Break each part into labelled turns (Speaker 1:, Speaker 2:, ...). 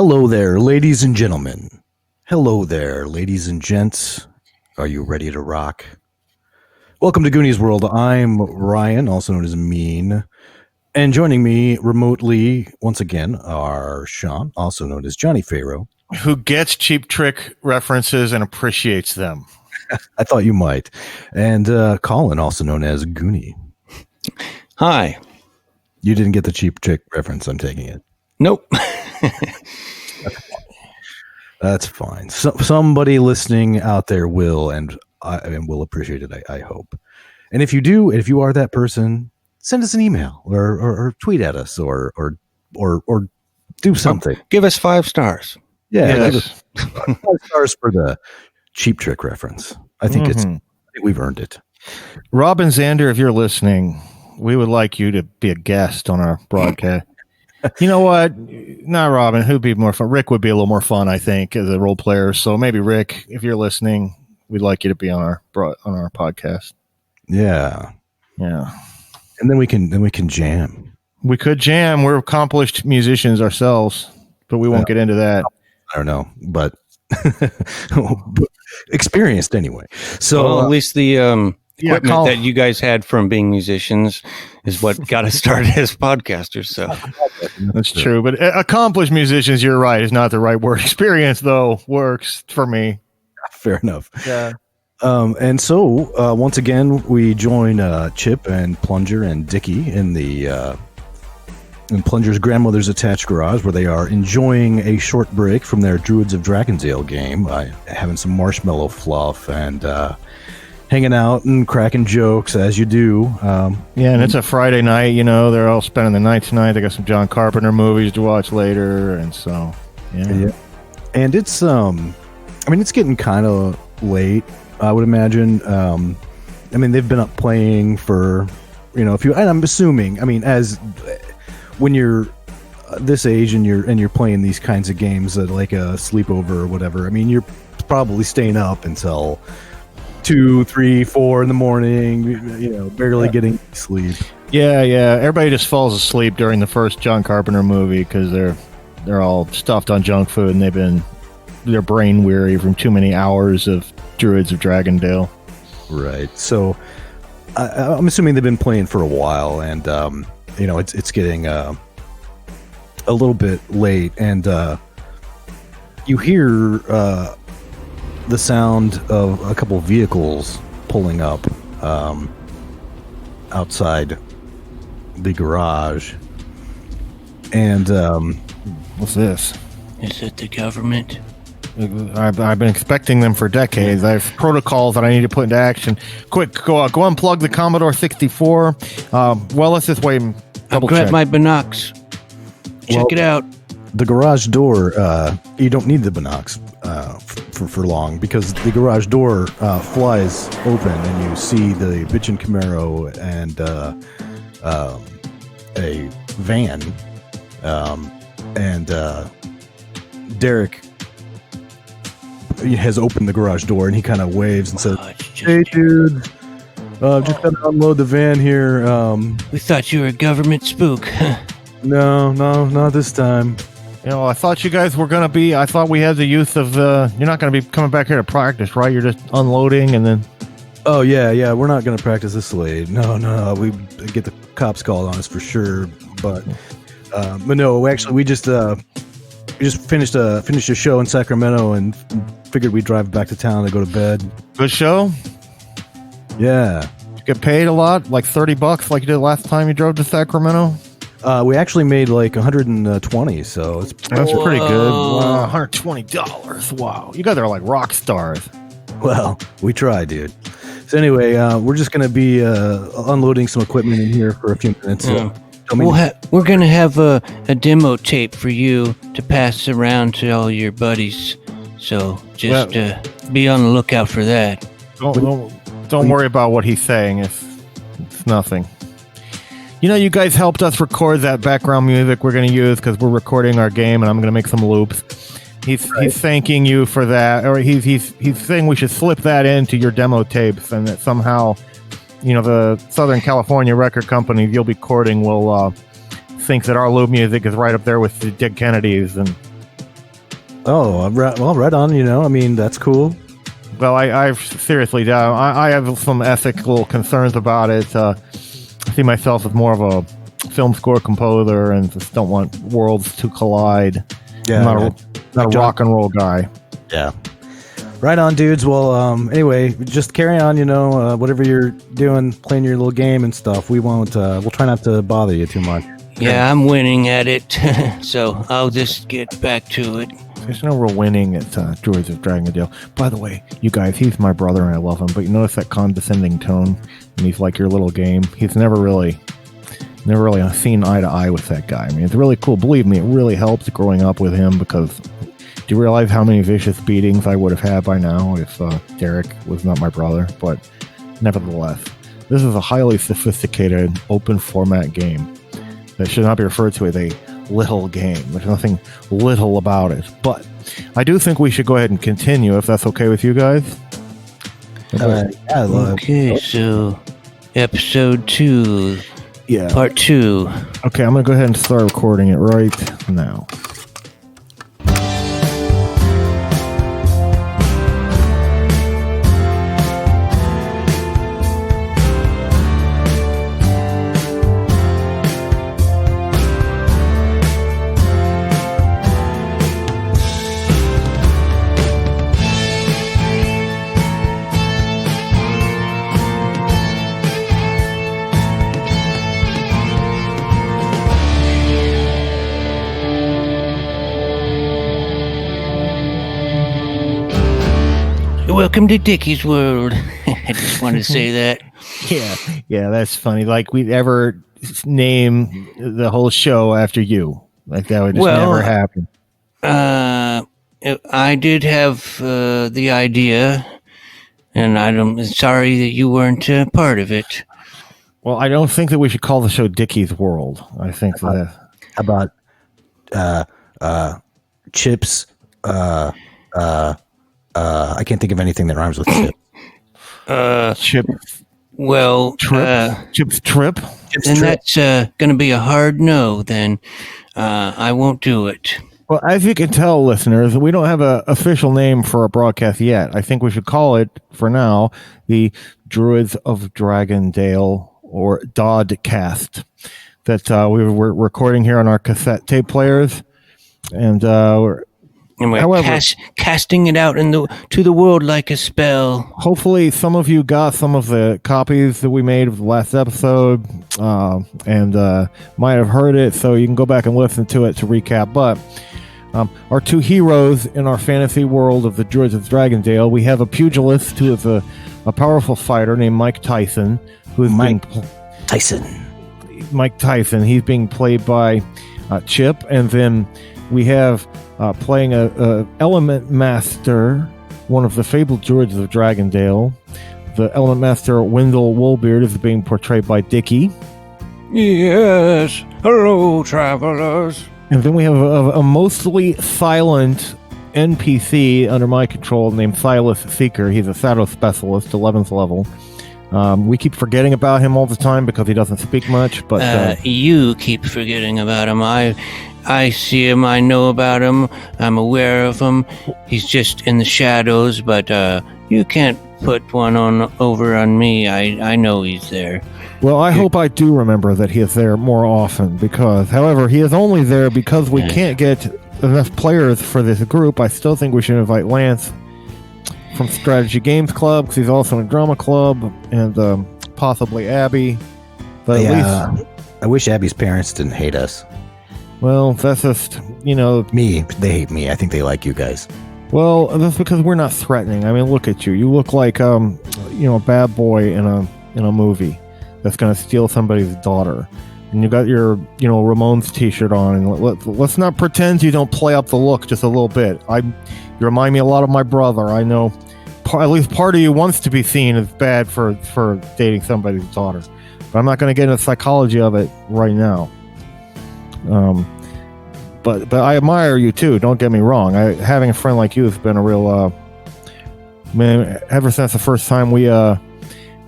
Speaker 1: Hello there, ladies and gentlemen. Hello there, ladies and gents. Are you ready to rock? Welcome to Goonies World. I'm Ryan, also known as Mean. And joining me remotely, once again, are Sean, also known as Johnny Pharaoh.
Speaker 2: Who gets Cheap Trick references and appreciates them.
Speaker 1: I thought you might. And Colin, also known as Goonie.
Speaker 3: Hi.
Speaker 1: You didn't get the Cheap Trick reference, I'm taking it.
Speaker 3: Nope.
Speaker 1: That's fine. Somebody listening out there will, and will appreciate it, I hope. And if you do, if you are that person, send us an email or tweet at us or do something.
Speaker 3: Give us 5 stars.
Speaker 1: Yeah, yes. 5 stars for the Cheap Trick reference. I think I think we've earned it.
Speaker 2: Robin Zander, if you're listening, we would like you to be a guest on our broadcast. You know what? Not Robin. Who'd be more fun? Rick would be a little more fun, I think, as a role player. So maybe Rick, if you're listening, we'd like you to be on our podcast.
Speaker 1: Yeah. And then we can jam.
Speaker 2: We could jam. We're accomplished musicians ourselves, but we won't get into that.
Speaker 1: I don't know, but experienced anyway. So
Speaker 3: at least the equipment that you guys had from being musicians is what got us started as podcasters. So
Speaker 2: that's true. But accomplished musicians, you're right, is not the right word. Experience, though, works for me.
Speaker 1: Fair enough.
Speaker 2: Yeah.
Speaker 1: And so once again, we join Chip and Plunger and Dickie in Plunger's grandmother's attached garage, where they are enjoying a short break from their Druids of Dragondale game, having some marshmallow fluff and hanging out and cracking jokes as you do.
Speaker 2: And it's a Friday night. You know, they're all spending the night tonight. They got some John Carpenter movies to watch later, and so yeah.
Speaker 1: And it's it's getting kind of late, I would imagine. They've been up playing for a few, and I'm assuming, as when you're this age and you're playing these kinds of games at like a sleepover or whatever, you're probably staying up until 2, 3, 4 in the morning, barely getting sleep.
Speaker 2: Yeah. Everybody just falls asleep during the first John Carpenter movie because they're all stuffed on junk food and they're brain weary from too many hours of Druids of Dragondale.
Speaker 1: Right. So I'm assuming they've been playing for a while, and it's getting a little bit late, and you hear the sound of a couple vehicles pulling up outside the garage. And
Speaker 2: what's this?
Speaker 3: Is it the government?
Speaker 2: I've been expecting them for decades. I have protocols that I need to put into action. Quick, go unplug the Commodore 64. Let's just wait and double check.
Speaker 3: Grab my binocs. Check it out.
Speaker 1: The garage door, you don't need the binocs for long, because the garage door flies open and you see the bitchin' Camaro and a van, and Derek has opened the garage door, and he kind of waves and says, "Hey, dude, just gotta unload the van here."
Speaker 3: We thought you were a government spook.
Speaker 1: No, not this time.
Speaker 2: I thought you guys were going to be, I thought we had the youth of, you're not going to be coming back here to practice, right? You're just unloading and then...
Speaker 1: Oh, yeah, we're not going to practice this late. No, we get the cops called on us for sure. But no, actually, we just finished a show in Sacramento and figured we'd drive back to town to go to bed.
Speaker 2: Good show?
Speaker 1: Yeah.
Speaker 2: Did you get paid a lot? Like $30 like you did last time you drove to Sacramento?
Speaker 1: We actually made like 120, so that's
Speaker 2: pretty good. Wow, $120. Wow. You guys are like rock stars.
Speaker 1: Well, we try, dude. So anyway, we're just going to be unloading some equipment in here for a few minutes.
Speaker 3: We're going to have a demo tape for you to pass around to all your buddies. So just be on the lookout for that.
Speaker 2: Don't worry about what he's saying. It's nothing. You guys helped us record that background music we're going to use because we're recording our game, and I'm going to make some loops. He's thanking you for that, or he's saying we should slip that into your demo tapes, and that somehow, the Southern California record company you'll be courting will think that our loop music is right up there with the Dick Kennedys, and
Speaker 1: Oh, right on. I mean, that's cool.
Speaker 2: Well, I've seriously, I have some ethical concerns about it. I see myself as more of a film score composer and just don't want worlds to collide.
Speaker 1: Yeah,
Speaker 2: I'm not a rock and roll guy.
Speaker 1: Yeah. Right on, dudes. Well, anyway, just carry on, whatever you're doing, playing your little game and stuff. We'll try not to bother you too much.
Speaker 3: Yeah, I'm winning at it, so I'll just get back to it.
Speaker 2: There's no real winning at Druids of Dragondale. By the way, you guys, he's my brother and I love him, but you notice that condescending tone? And he's like your little game. He's never really seen eye to eye with that guy. I mean, it's really cool. Believe me, it really helps growing up with him because do you realize how many vicious beatings I would have had by now if Derek was not my brother? But nevertheless, this is a highly sophisticated open format game that should not be referred to as a little game. There's nothing little about it. But I do think we should go ahead and continue if that's okay with you guys.
Speaker 3: Okay, so episode 2, part 2.
Speaker 2: Okay, I'm going to go ahead and start recording it right now.
Speaker 3: Welcome to Dickie's World. I just wanted to say that.
Speaker 2: Yeah, that's funny. Like we'd ever name the whole show after you. Like that would just never happen.
Speaker 3: I did have the idea, and I'm sorry that you weren't part of it.
Speaker 2: Well, I don't think that we should call the show Dickie's World. I think
Speaker 1: How about Chips, I can't think of anything that rhymes with chip.
Speaker 2: Chip.
Speaker 3: Well,
Speaker 2: Chip's Trip.
Speaker 3: Then that's going to be a hard no. Then I won't do it.
Speaker 2: Well, as you can tell, listeners, we don't have an official name for our broadcast yet. I think we should call it, for now, the Druids of Dragondale, or Dodcast, that we were recording here on our cassette tape players, and we're
Speaker 3: casting it out to the world like a spell.
Speaker 2: Hopefully, some of you got some of the copies that we made of the last episode, and might have heard it, so you can go back and listen to it to recap. But our two heroes in our fantasy world of the Druids of Dragondale, we have a pugilist who is a powerful fighter named Mÿke Tÿsen, who's Mÿke Tÿsen. He's being played by Chip, and then we have playing a element master, one of the fabled Druids of Dragondale. The element master Wendyl Woolbeard is being portrayed by Dickie.
Speaker 3: Yes, hello, travelers.
Speaker 2: And then we have a mostly silent NPC under my control named Silas Seeker. He's a shadow specialist, 11th level. We keep forgetting about him all the time because he doesn't speak much. But
Speaker 3: you keep forgetting about him. I see him. I know about him. I'm aware of him. He's just in the shadows, but you can't put one over on me. I know he's there.
Speaker 2: Well, I hope I do remember that he is there more often, because, however, he is only there because we can't get enough players for this group. I still think we should invite Lance from Strategy Games Club, because he's also in Drama Club, and possibly Abby. But at least,
Speaker 1: I wish Abby's parents didn't hate us.
Speaker 2: Well, that's just,
Speaker 1: Me. They hate me. I think they like you guys.
Speaker 2: Well, that's because we're not threatening. I mean, look at you. You look like, a bad boy in a movie that's going to steal somebody's daughter. And you got your, Ramones t-shirt on. And let's not pretend you don't play up the look just a little bit. You remind me a lot of my brother. I know at least part of you wants to be seen as bad for dating somebody's daughter. But I'm not going to get into the psychology of it right now. But I admire you too. Don't get me wrong. Having a friend like you has been a real man. Ever since the first time you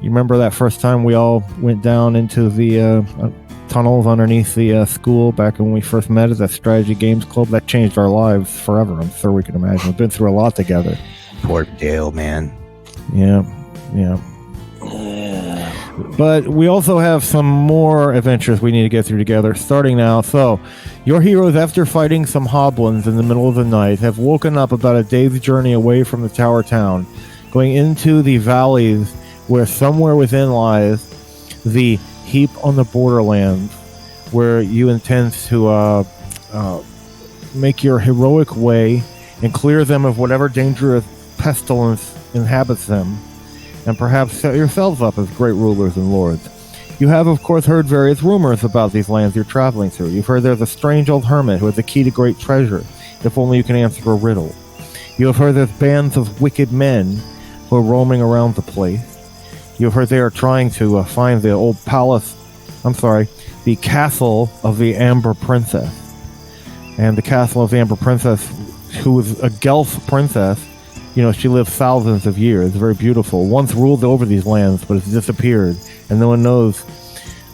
Speaker 2: remember that first time we all went down into the tunnels underneath the school back when we first met at the Strategy Games Club. That changed our lives forever. I'm sure we can imagine. We've been through a lot together.
Speaker 1: Poor Dale, man.
Speaker 2: Yeah. But we also have some more adventures we need to get through together, starting now. So, your heroes, after fighting some hoblins in the middle of the night, have woken up about a day's journey away from the tower town, going into the valleys where somewhere within lies the heap on the borderlands, where you intend to make your heroic way and clear them of whatever dangerous pestilence inhabits them, and perhaps set yourselves up as great rulers and lords. You have, of course, heard various rumors about these lands you're traveling through. You've heard there's a strange old hermit who has the key to great treasure, if only you can answer a riddle. You have heard there's bands of wicked men who are roaming around the place. You've heard they are trying to find the the castle of the Amber Princess. And the castle of the Amber Princess, who was a Guelph princess, she lived thousands of years, very beautiful, once ruled over these lands, but has disappeared, and no one knows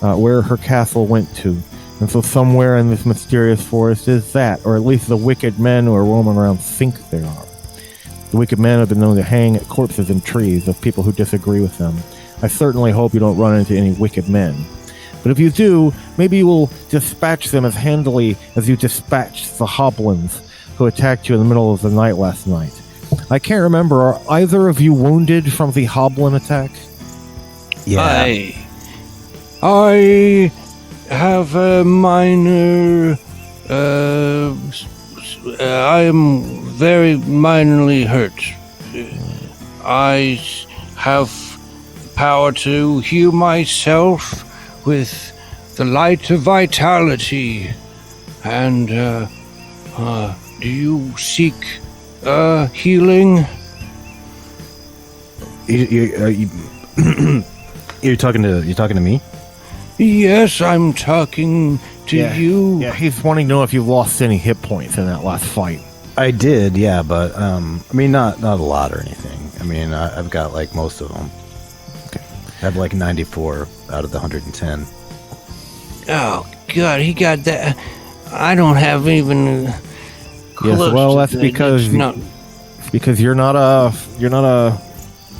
Speaker 2: where her castle went to. And so somewhere in this mysterious forest is that, or at least the wicked men who are roaming around think they are. The wicked men have been known to hang corpses in trees of people who disagree with them. I certainly hope you don't run into any wicked men. But if you do, maybe you will dispatch them as handily as you dispatched the hoblins who attacked you in the middle of the night last night. I can't remember, are either of you wounded from the hoblin attack?
Speaker 1: Yeah.
Speaker 3: I have a minor... I am very minorly hurt. I have the power to heal myself with the light of vitality. And, do you seek healing?
Speaker 1: You're talking to me?
Speaker 3: Yes, I'm talking to you.
Speaker 2: Yeah, he's wanting to know if you lost any hit points in that last fight.
Speaker 1: I did, yeah, but not a lot or anything. I've got like most of them.
Speaker 2: Okay.
Speaker 1: I have like 94 out of the 110.
Speaker 3: Oh God, he got that. I don't have even.
Speaker 2: Yes, well, that's because you're not a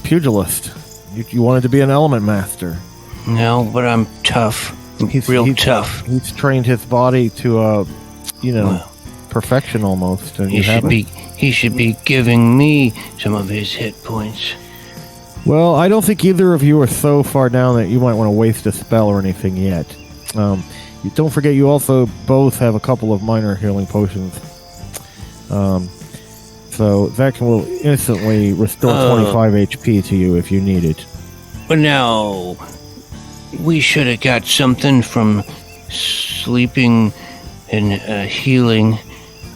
Speaker 2: pugilist. You wanted to be an element master.
Speaker 3: No, but I'm tough. He's tough.
Speaker 2: He's trained his body to, perfection almost. And
Speaker 3: he should be giving me some of his hit points.
Speaker 2: Well, I don't think either of you are so far down that you might want to waste a spell or anything yet. Don't forget, you also both have a couple of minor healing potions. So that will instantly restore 25 HP to you if you need it.
Speaker 3: But now, we should have got something from sleeping and healing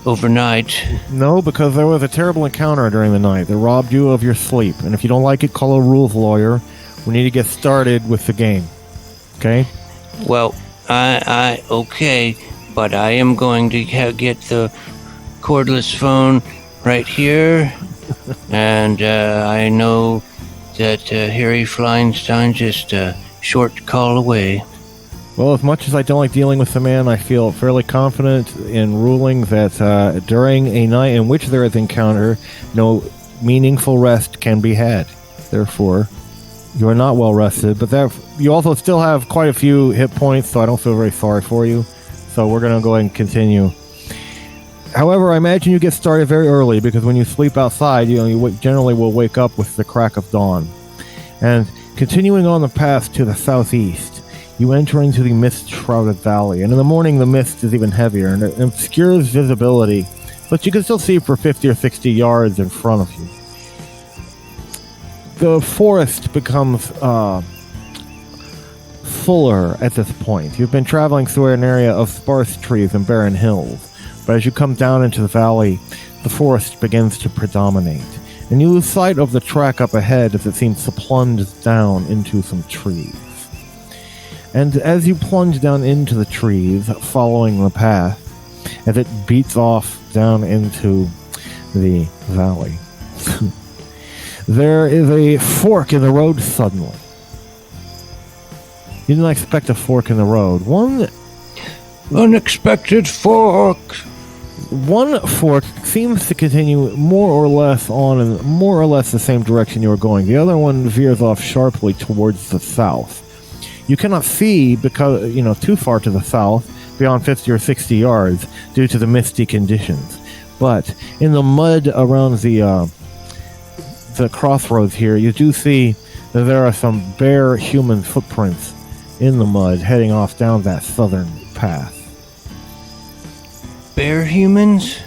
Speaker 3: overnight.
Speaker 2: No, because there was a terrible encounter during the night that robbed you of your sleep. And if you don't like it, call a rules lawyer. We need to get started with the game. Okay?
Speaker 3: Well, I okay, but I am going to get the cordless phone right here, and I know that Harry Fleinstein just a short call away.
Speaker 2: Well, as much as I don't like dealing with the man, I feel fairly confident in ruling that during a night in which there is encounter, no meaningful rest can be had. Therefore, you are not well rested, but you also still have quite a few hit points, so I don't feel very sorry for you. So we're going to go ahead and continue. However, I imagine you get started very early, because when you sleep outside, you generally will wake up with the crack of dawn. And continuing on the path to the southeast, you enter into the mist-shrouded valley, and in the morning the mist is even heavier, and it obscures visibility, but you can still see for 50 or 60 yards in front of you. The forest becomes fuller at this point. You've been traveling through an area of sparse trees and barren hills, but as you come down into the valley, the forest begins to predominate, and you lose sight of the track up ahead as it seems to plunge down into some trees. And as you plunge down into the trees, following the path, as it beats off down into the valley, there is a fork in the road suddenly. You didn't expect a fork in the road. One
Speaker 3: Unexpected fork.
Speaker 2: fork seems to continue more or less on in more or less the same direction you were going. The other one veers off sharply towards the south. You cannot see because too far to the south, beyond 50 or 60 yards, due to the misty conditions. But in the mud around the crossroads here, you do see that there are some bare human footprints in the mud heading off down that southern path.
Speaker 3: Bear humans?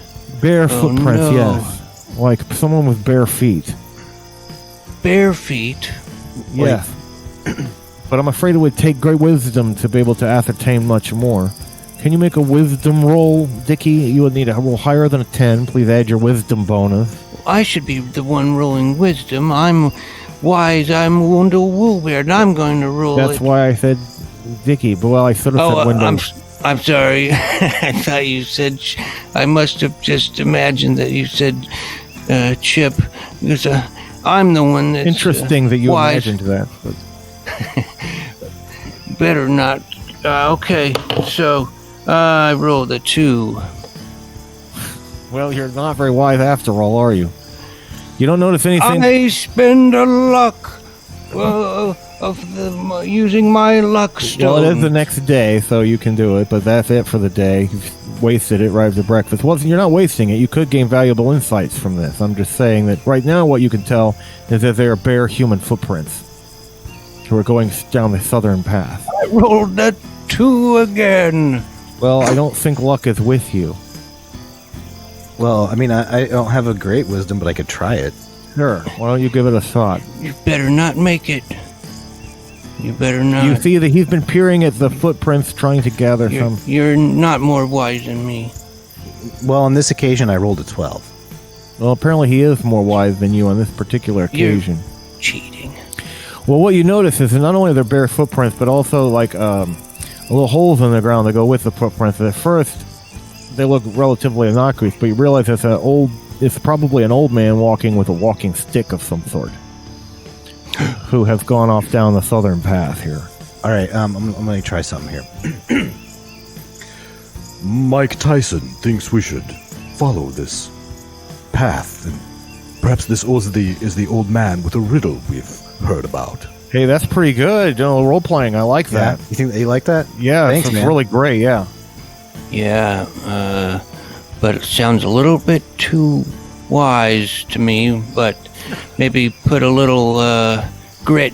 Speaker 2: Bare footprints,
Speaker 3: no.
Speaker 2: yes. Like someone with bare feet.
Speaker 3: Bare feet?
Speaker 2: Yeah. But I'm afraid it would take great wisdom to be able to ascertain much more. Can you make a wisdom roll, Dickie? You would need a roll higher than a 10. Please add your wisdom bonus.
Speaker 3: I should be the one rolling wisdom. I'm wise. I'm Wendyl Woolbeard. I'm going to roll
Speaker 2: That's why I said Dickie. But well, I should have said Wendyl.
Speaker 3: I'm sorry. I thought you said... I must have just imagined that you said Chip. Because I'm the one that's...
Speaker 2: Interesting that you
Speaker 3: wise.
Speaker 2: imagined that. But.
Speaker 3: Better not. Okay, so I rolled a 2.
Speaker 2: Well, you're not very wise after all, are you? You don't notice anything...
Speaker 3: I spend a luck using my luck stone.
Speaker 2: Well, it is the next day, so you can do it, but that's it for the day. You've wasted it right after breakfast. Well, you're not wasting it. You could gain valuable insights from this. I'm just saying that right now what you can tell is that they are bare human footprints who are going down the southern path.
Speaker 3: I rolled a 2 again.
Speaker 2: Well, I don't think luck is with you.
Speaker 1: Well, I mean, I don't have a great wisdom, but I could try it.
Speaker 2: Sure. Why don't you give it a shot?
Speaker 3: You better not make it. You better not.
Speaker 2: You see that he's been peering at the footprints, trying to gather some...
Speaker 3: You're not more wise than me.
Speaker 1: Well, on this occasion, I rolled a 12.
Speaker 2: Well, apparently he is more wise than you on this particular occasion.
Speaker 3: You're cheating.
Speaker 2: Well, what you notice is that not only are there bare footprints, but also like little holes in the ground that go with the footprints. At first, they look relatively innocuous, but you realize it's probably an old man walking with a walking stick of some sort, who has gone off down the southern path here.
Speaker 1: All right, I'm going to try something here. Mike Tÿsen thinks we should follow this path, and perhaps this is the old man with a riddle we've heard about.
Speaker 2: Hey, that's pretty good. Role playing. I like that.
Speaker 1: You think that you like that?
Speaker 2: Yeah,
Speaker 1: thanks,
Speaker 2: it's
Speaker 1: man.
Speaker 2: really great. Yeah.
Speaker 3: Yeah, but it sounds a little bit too wise to me, but maybe put a little grit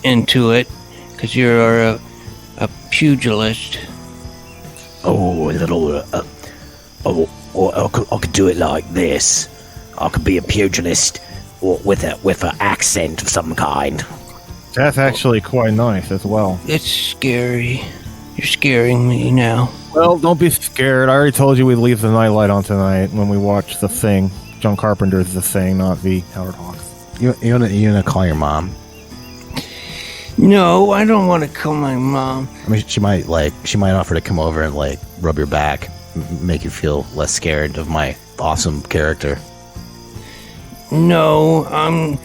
Speaker 3: into it, because you're a pugilist.
Speaker 4: Oh, a little... I could do it like this. I could be a pugilist with an accent of some kind.
Speaker 2: That's actually quite nice as well.
Speaker 3: It's scary. You're scaring me now.
Speaker 2: Well, don't be scared. I already told you we'd leave the nightlight on tonight when we watch The Thing. John Carpenter's The Thing, not the Howard Hawks.
Speaker 1: You gonna call your mom?
Speaker 3: No, I don't want to call my mom.
Speaker 1: I mean, she might offer to come over and rub your back, make you feel less scared of my awesome character.
Speaker 3: No, I'm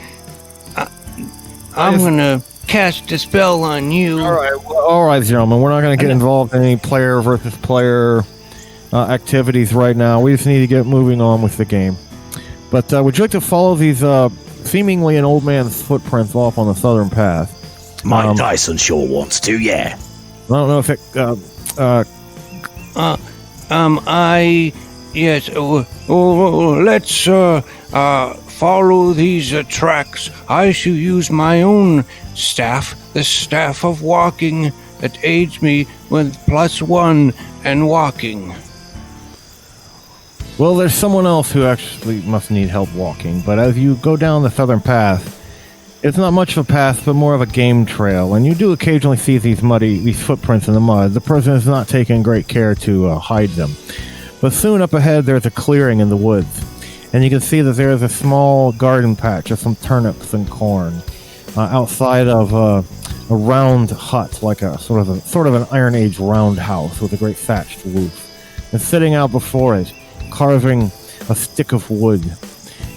Speaker 3: gonna cast a spell on you.
Speaker 2: All right, gentlemen. We're not going to get involved in any player versus player activities right now. We just need to get moving on with the game. But would you like to follow these seemingly an old man's footprints off on the southern path?
Speaker 4: Mike Tÿsen sure wants to, yeah.
Speaker 2: I don't know if it...
Speaker 3: Yes, let's follow these tracks. I shall use my own staff, the staff of walking, that aids me with +1 and walking.
Speaker 2: Well, there's someone else who actually must need help walking, but as you go down the southern path, it's not much of a path, but more of a game trail, and you do occasionally see these footprints in the mud. The person is not taking great care to hide them. But soon up ahead, there's a clearing in the woods, and you can see that there's a small garden patch of some turnips and corn outside of a round hut, like a sort of an Iron Age roundhouse with a great thatched roof. And sitting out before it, carving a stick of wood,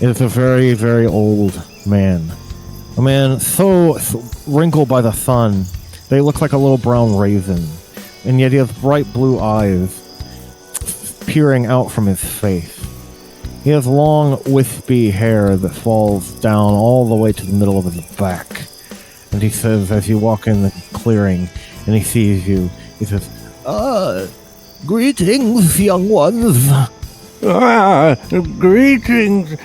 Speaker 2: is a very, very old man. A man so wrinkled by the sun They look like a little brown raisin, and yet he has bright blue eyes peering out from his face. He has long, wispy hair that falls down all the way to the middle of his back. And he says, as you walk in the clearing and he sees you, he says, greetings, young ones.
Speaker 3: Greetings.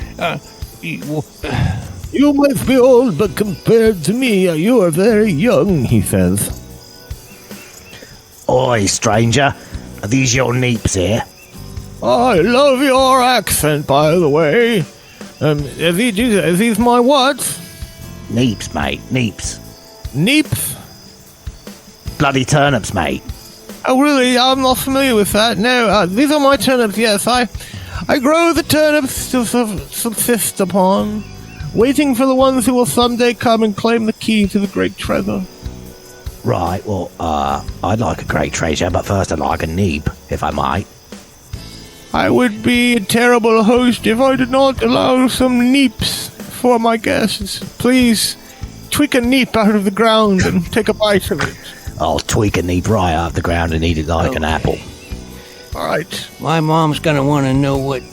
Speaker 2: You might be old, but compared to me, you are very young, he says.
Speaker 4: Oi, stranger. Are these your Neeps here?
Speaker 2: I love your accent, by the way. Are these my what?
Speaker 4: Neeps, mate. Neeps.
Speaker 2: Neeps?
Speaker 4: Bloody turnips, mate.
Speaker 2: Oh, really? I'm not familiar with that. No, these are my turnips, yes. I grow the turnips to subsist upon, waiting for the ones who will someday come and claim the key to the great treasure.
Speaker 4: Right, well, I'd like a great treasure, but first I'd like a Neep, if I might.
Speaker 2: I would be a terrible host if I did not allow some Neeps for my guests. Please, tweak a Neep out of the ground and take a bite of it.
Speaker 4: I'll tweak a Neep right out of the ground and eat it like an apple.
Speaker 2: All right.
Speaker 3: My mom's gonna want to know what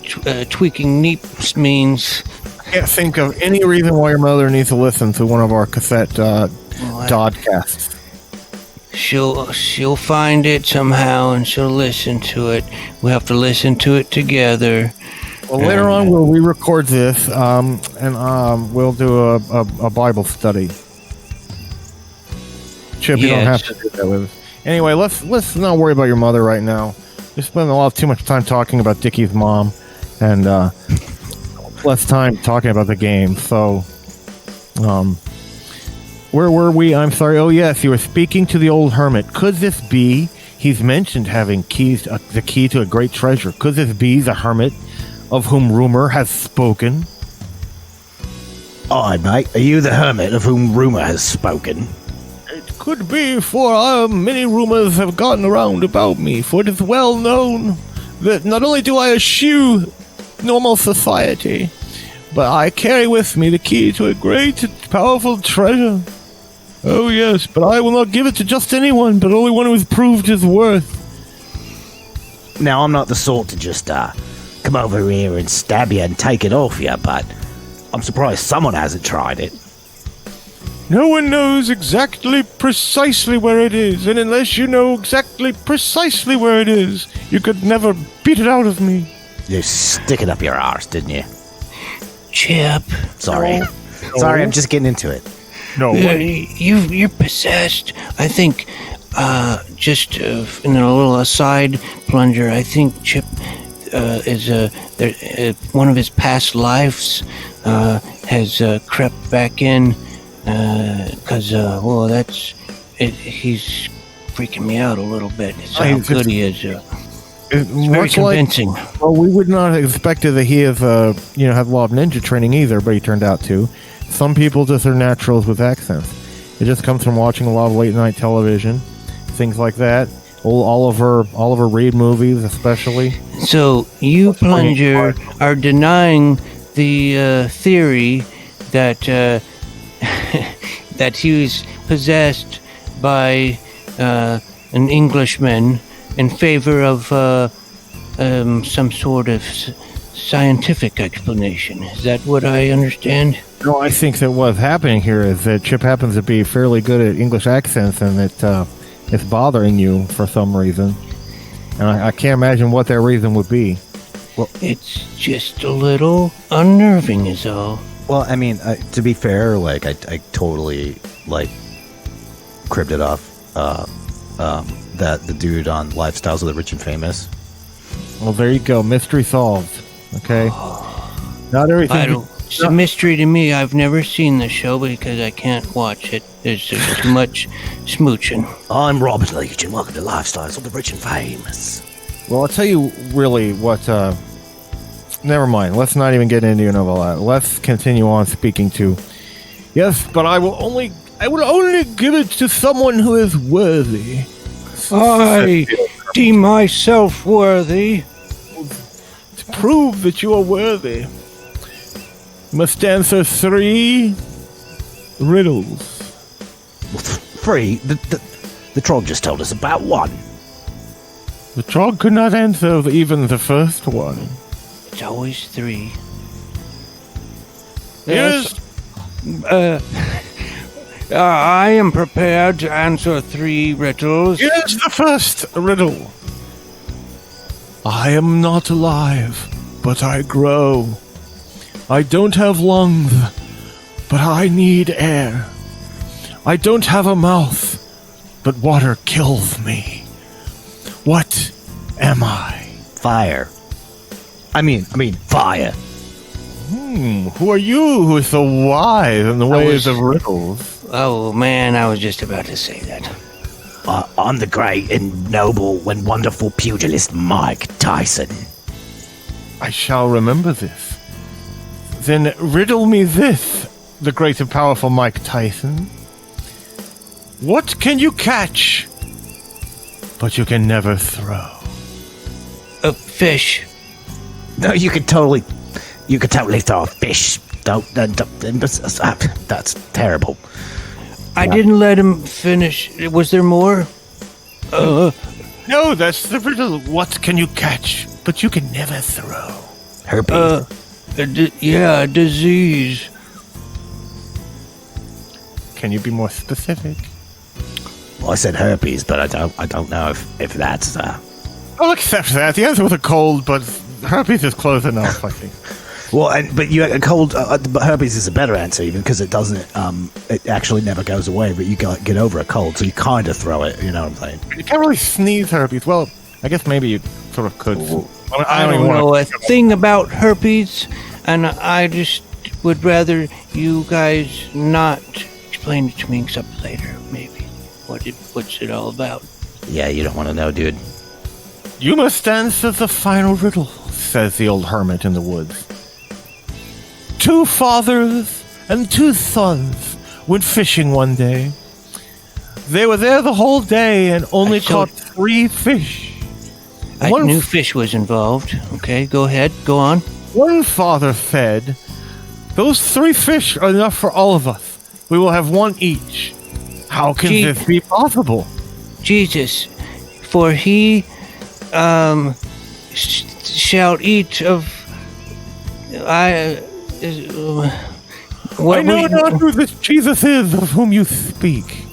Speaker 3: tweaking Neeps means.
Speaker 2: I can't think of any reason why your mother needs to listen to one of our cassette dodcasts.
Speaker 3: She'll find it somehow and she'll listen to it. We have to listen to it together.
Speaker 2: Well, later on we'll re-record this, and we'll do a Bible study. Chip, you don't have to do that with us. Anyway, let's not worry about your mother right now. We spend too much time talking about Dickie's mom, and less time talking about the game. So, where were we? I'm sorry. Oh, yes, you were speaking to the old hermit. Could this be? He's mentioned having the key to a great treasure. Could this be the hermit of whom rumor has spoken?
Speaker 4: Aye, mate. Are you the hermit of whom rumor has spoken?
Speaker 2: It could be, for many rumors have gotten around about me, for it is well known that not only do I eschew normal society, but I carry with me the key to a great and powerful treasure. Oh yes, but I will not give it to just anyone, but only one who has proved his worth.
Speaker 4: Now, I'm not the sort to just come over here and stab you and take it off you, but I'm surprised someone hasn't tried it.
Speaker 2: No one knows exactly precisely where it is, and unless you know exactly precisely where it is, you could never beat it out of me.
Speaker 4: You stick it up your arse, didn't you?
Speaker 3: Chip.
Speaker 4: Sorry. Sorry, I'm just getting into it.
Speaker 2: No.
Speaker 3: You're possessed. I think, just in a little aside, Plunger, I think Chip is one of his past lives has crept back in because, well, that's it. He's freaking me out a little bit. It's how good he is. It's very convincing.
Speaker 2: Well, we would not have expected that he have law of ninja training either, but he turned out to. Some people just are naturals with accents. It just comes from watching a lot of late night television, things like that. Old Oliver Reed movies, especially.
Speaker 3: So you, Plunger, are denying the theory that that he was possessed by an Englishman in favor of some sort of scientific explanation. Is that what I understand?
Speaker 2: No, I think that what's happening here is that Chip happens to be fairly good at English accents, and that it's bothering you for some reason. And I can't imagine what that reason would be.
Speaker 3: Well, it's just a little unnerving is all.
Speaker 1: Well, I mean, to be fair, like, I totally, like, cribbed it off that the dude on Lifestyles of the Rich and Famous.
Speaker 2: Well, there you go. Mystery solved. Okay? Not everything...
Speaker 3: It's a mystery to me. I've never seen the show because I can't watch it. There's just too much smooching.
Speaker 4: I'm Robert Leach, and welcome to Lifestyles of the Rich and Famous.
Speaker 2: Well, I'll tell you really what... Never mind. Let's not even get into all that. Let's continue on speaking to... Yes, but I will only give it to someone who is worthy.
Speaker 3: I deem myself worthy.
Speaker 2: To prove that you are worthy, you must answer 3 riddles.
Speaker 4: 3? The Trog just told us about 1.
Speaker 2: The Trog could not answer even the first one.
Speaker 3: It's always 3.
Speaker 2: Yes.
Speaker 3: I am prepared to answer 3 riddles.
Speaker 2: Here's the first riddle. I am not alive, but I grow. I don't have lungs, but I need air. I don't have a mouth, but water kills me. What am I?
Speaker 4: Fire. I mean, fire.
Speaker 2: Who are you who is so wise in the ways of riddles?
Speaker 3: Oh, man, I was just about to say that.
Speaker 4: I'm the great and noble and wonderful pugilist Mÿke Tÿsen.
Speaker 2: I shall remember this. Then riddle me this, the great and powerful Mÿke Tÿsen. What can you catch, but you can never throw?
Speaker 3: A fish.
Speaker 4: No, you could totally throw a fish. That's terrible.
Speaker 3: I didn't let him finish. Was there more?
Speaker 2: No, that's the riddle. What can you catch, but you can never throw?
Speaker 4: Herpes.
Speaker 3: A disease.
Speaker 2: Can you be more specific?
Speaker 4: Well, I said herpes, but I don't know if that's
Speaker 2: I'll accept that. The answer was a cold, but herpes is close enough, I think.
Speaker 4: Well, but you a cold. But herpes is a better answer, even because it doesn't. It actually never goes away, but you get over a cold, so you kind of throw it. You know what I'm saying?
Speaker 2: You can't really sneeze herpes. Well, I guess maybe you sort of could.
Speaker 3: I don't know a thing about herpes, and I just would rather you guys not explain it to me except later, maybe. What's it all about?
Speaker 4: Yeah, you don't want to know, dude.
Speaker 2: You must answer the final riddle, says the old hermit in the woods. 2 fathers and 2 sons went fishing one day. They were there the whole day and only caught 3 fish.
Speaker 3: I knew fish was involved. Okay, go ahead. Go on.
Speaker 2: One father said, "Those 3 fish are enough for all of us. We will have 1 each." How can this be possible?
Speaker 3: Jesus, for he shall eat of... I
Speaker 2: know not who this Jesus is of whom you speak.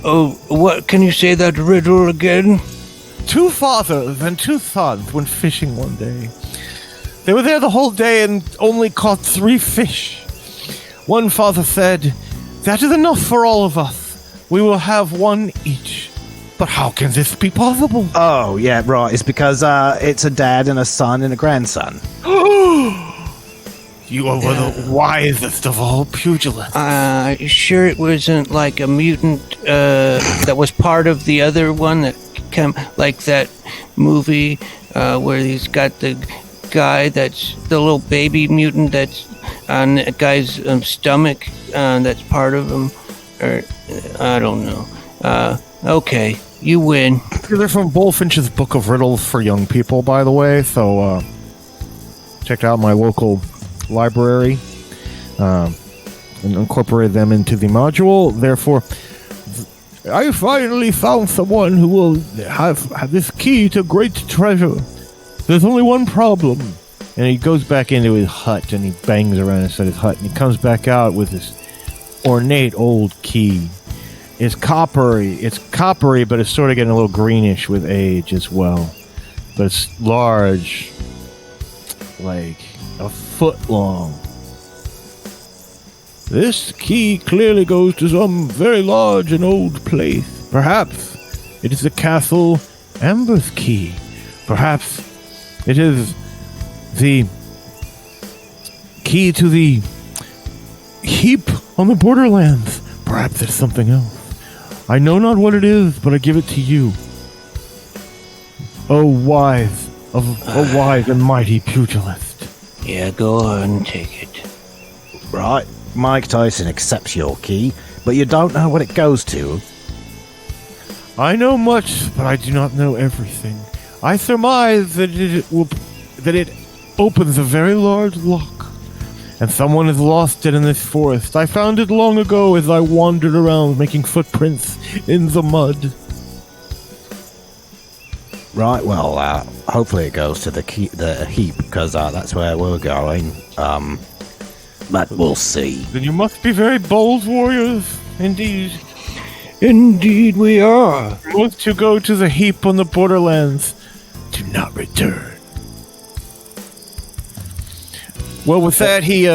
Speaker 3: Oh, what? Can you say that riddle again?
Speaker 2: 2 fathers and 2 sons went fishing one day. They were there the whole day and only caught 3 fish. One father said, "That is enough for all of us. We will have 1 each." But how can this be possible?
Speaker 4: Oh, yeah, right. It's because it's a dad and a son and a grandson.
Speaker 2: You are the wisest of all pugilists.
Speaker 3: Sure it wasn't like a mutant that was part of the other one that came, like that movie where he's got the guy that's the little baby mutant that's on that guy's stomach that's part of him, or I don't know. Okay, you win.
Speaker 2: They're from Bullfinch's Book of Riddles for Young People, by the way, so check out my local library and incorporate them into the module. Therefore, I finally found someone who will have this key to great treasure. There's only one problem. And he goes back into his hut and he bangs around inside his hut and he comes back out with this ornate old key. It's coppery, but it's sort of getting a little greenish with age as well. But it's large, like a foot long. This key clearly goes to some very large and old place. Perhaps it is the Castle Amber's key. Perhaps it is the key to the heap on the borderlands. Perhaps it's something else. I know not what it is, but I give it to you. Oh, wise and mighty pugilist.
Speaker 3: Yeah, go on and take it.
Speaker 4: Right, Mÿke Tÿsen accepts your key, but you don't know what it goes to.
Speaker 2: I know much, but I do not know everything. I surmise that it opens a very large lock. and someone has lost it in this forest. I found it long ago as I wandered around making footprints in the mud.
Speaker 4: Right, well, hopefully it goes to the heap, because that's where we're going. But we'll see.
Speaker 2: Then you must be very bold warriors, indeed.
Speaker 3: Indeed we are.
Speaker 2: Once you go to the heap on the borderlands, do not return. Well, with that, he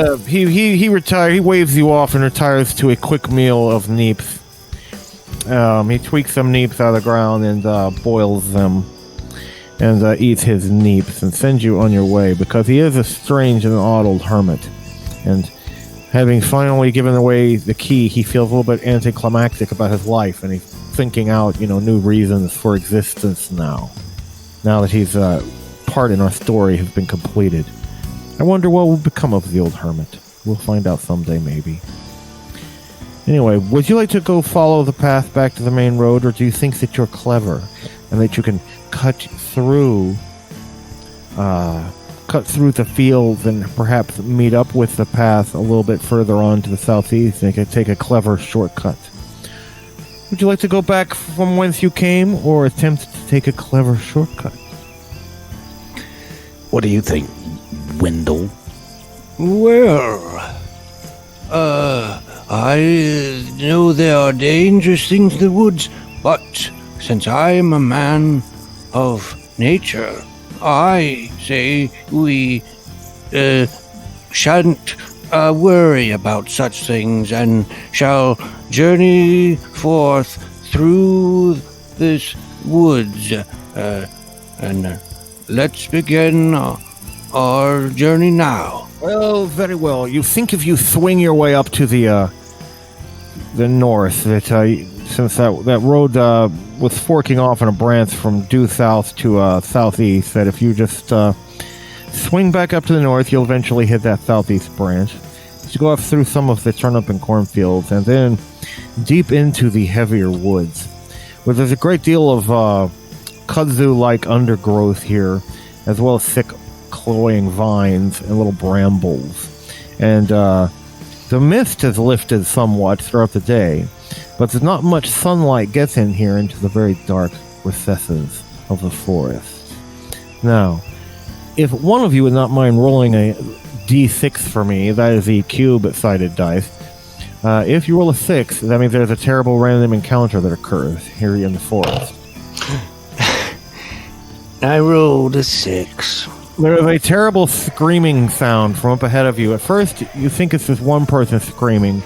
Speaker 2: retires. He waves you off and retires to a quick meal of neeps. He tweaks some neeps out of the ground and boils them, and eats his neeps and sends you on your way, because he is a strange and odd old hermit. And having finally given away the key, he feels a little bit anticlimactic about his life, and he's thinking out, new reasons for existence now that he's part in our story has been completed. I wonder what will become of the old hermit. We'll find out someday, maybe. Anyway, would you like to go follow the path back to the main road, or do you think that you're clever and that you can cut through the fields and perhaps meet up with the path a little bit further on to the southeast and take a clever shortcut? Would you like to go back from whence you came, or attempt to take a clever shortcut?
Speaker 4: What do you think, Wendyl?
Speaker 3: Well, I know there are dangerous things in the woods, but since I am a man of nature, I say we shan't worry about such things, and shall journey forth through this woods. And let's begin our journey now.
Speaker 2: Well, very well. You think if you swing your way up to the north, that since that road was forking off in a branch from due south to southeast, that if you just swing back up to the north, you'll eventually hit that southeast branch. You go up through some of the turnip and cornfields, and then deep into the heavier woods, where there's a great deal of kudzu-like undergrowth here, as well as thick cloying vines and little brambles. And the mist has lifted somewhat throughout the day, but there's not much sunlight gets in here into the very dark recesses of the forest. Now, if one of you would not mind rolling a d6 for me, that is the cube-sided dice. If you roll a 6, that means there's a terrible random encounter that occurs here in the forest.
Speaker 3: I rolled a 6.
Speaker 2: There is a terrible screaming sound from up ahead of you. At first, you think it's just one person screaming,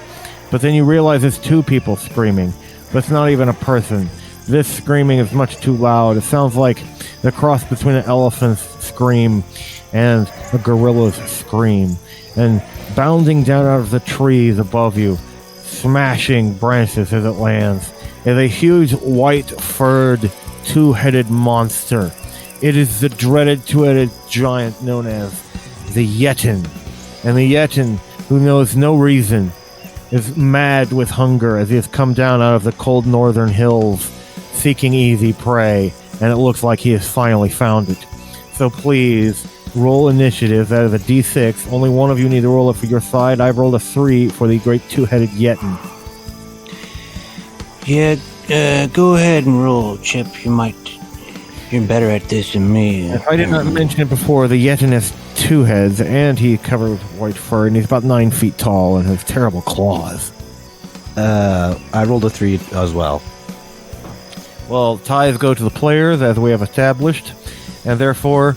Speaker 2: but then you realize it's two people screaming, but it's not even a person. This screaming is much too loud. It sounds like the cross between an elephant's scream and a gorilla's scream. And bounding down out of the trees above you, smashing branches as it lands, is a huge white-furred, two-headed monster. It is the dreaded two-headed giant known as the Yetin. And the Yetin, who knows no reason, is mad with hunger as he has come down out of the cold northern hills, seeking easy prey, and it looks like he has finally found it. So please, roll initiative. That is a d6. Only one of you need to roll it for your side. I've rolled a 3 for the great two-headed Yetin.
Speaker 3: Yeah, go ahead and roll, Chip. You're better at this than me.
Speaker 2: If I did not mention it before, the Yetin has 2 heads, and he's covered with white fur, and he's about 9 feet tall and has terrible claws.
Speaker 4: I rolled a 3 as well.
Speaker 2: Well, ties go to the players, as we have established, and therefore,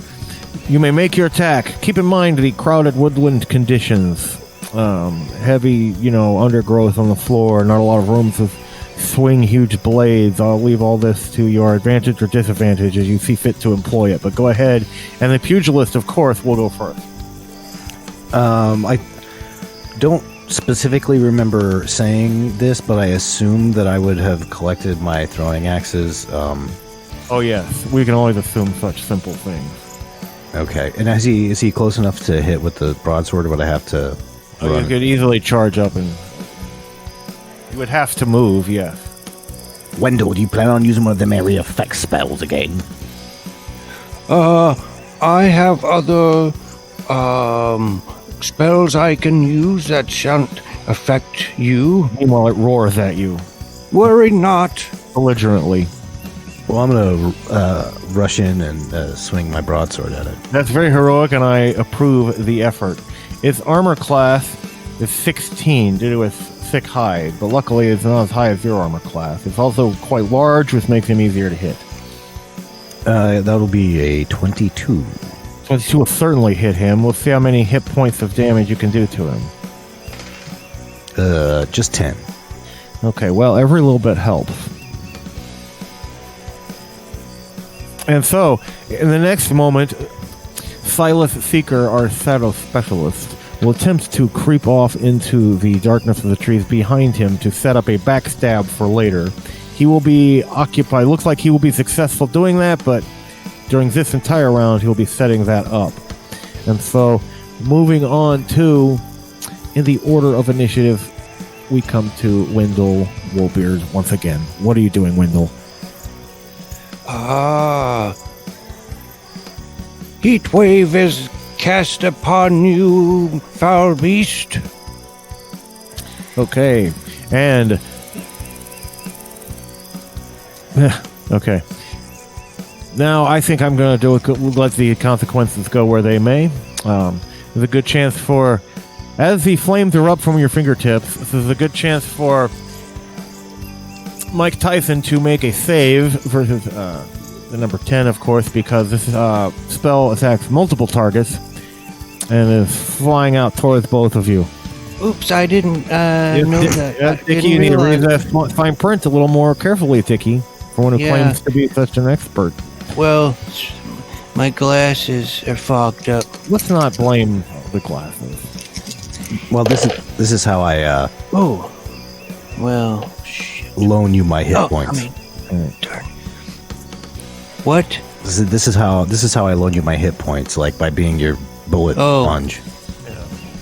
Speaker 2: you may make your attack. Keep in mind the crowded woodland conditions. Heavy, undergrowth on the floor, not a lot of room to swing huge blades. I'll leave all this to your advantage or disadvantage as you see fit to employ it, but go ahead. And the pugilist, of course, will go first.
Speaker 1: I don't specifically remember saying this, but I assume that I would have collected my throwing axes.
Speaker 2: Oh yes, we can always assume such simple things.
Speaker 1: Okay, and is he close enough to hit with the broadsword, or would I have to run?
Speaker 2: You could easily charge up, and you would have to move, yes.
Speaker 4: Wendyl, do you plan on using one of them area effect spells again?
Speaker 3: I have other spells I can use that shan't affect you?
Speaker 2: Meanwhile, it roars at you,
Speaker 3: Worry not.
Speaker 2: belligerently.
Speaker 1: Well, I'm gonna rush in and swing my broadsword at it.
Speaker 2: That's very heroic, and I approve the effort. Its armor class is 16 due to its thick hide, but luckily it's not as high as your armor class. It's also quite large, which makes him easier to hit.
Speaker 1: That'll be a 22.
Speaker 2: 22 will certainly hit him. We'll see how many hit points of damage you can do to him.
Speaker 1: Just 10.
Speaker 2: Okay, well, every little bit helps. And so, in the next moment, Silas Seeker, our shadow specialist, will attempt to creep off into the darkness of the trees behind him to set up a backstab for later. He will be occupied. Looks like he will be successful doing that, but during this entire round, he'll be setting that up. And so, moving on to, in the order of initiative, we come to Wendyl Woolbeard once again. What are you doing, Wendyl?
Speaker 3: Heat wave is cast upon you, foul beast.
Speaker 2: Okay, and okay. Now I think I'm going to do it. Let the consequences go where they may. There's a good chance for, as the flames erupt from your fingertips, this is a good chance for Mike Tÿsen to make a save versus the number 10, of course, because this spell attacks multiple targets and is flying out towards both of you.
Speaker 3: Oops, I didn't know that.
Speaker 2: Yeah, Dickie, you need to read that fine print a little more carefully, Dickie, for one who claims to be such an expert.
Speaker 3: Well, my glasses are fogged up.
Speaker 2: Let's not blame the glasses.
Speaker 1: Well, this is how I
Speaker 3: Shit.
Speaker 1: loan you my hit points.
Speaker 3: Darn. What?
Speaker 1: This is how I loan you my hit points, like by being your bullet sponge.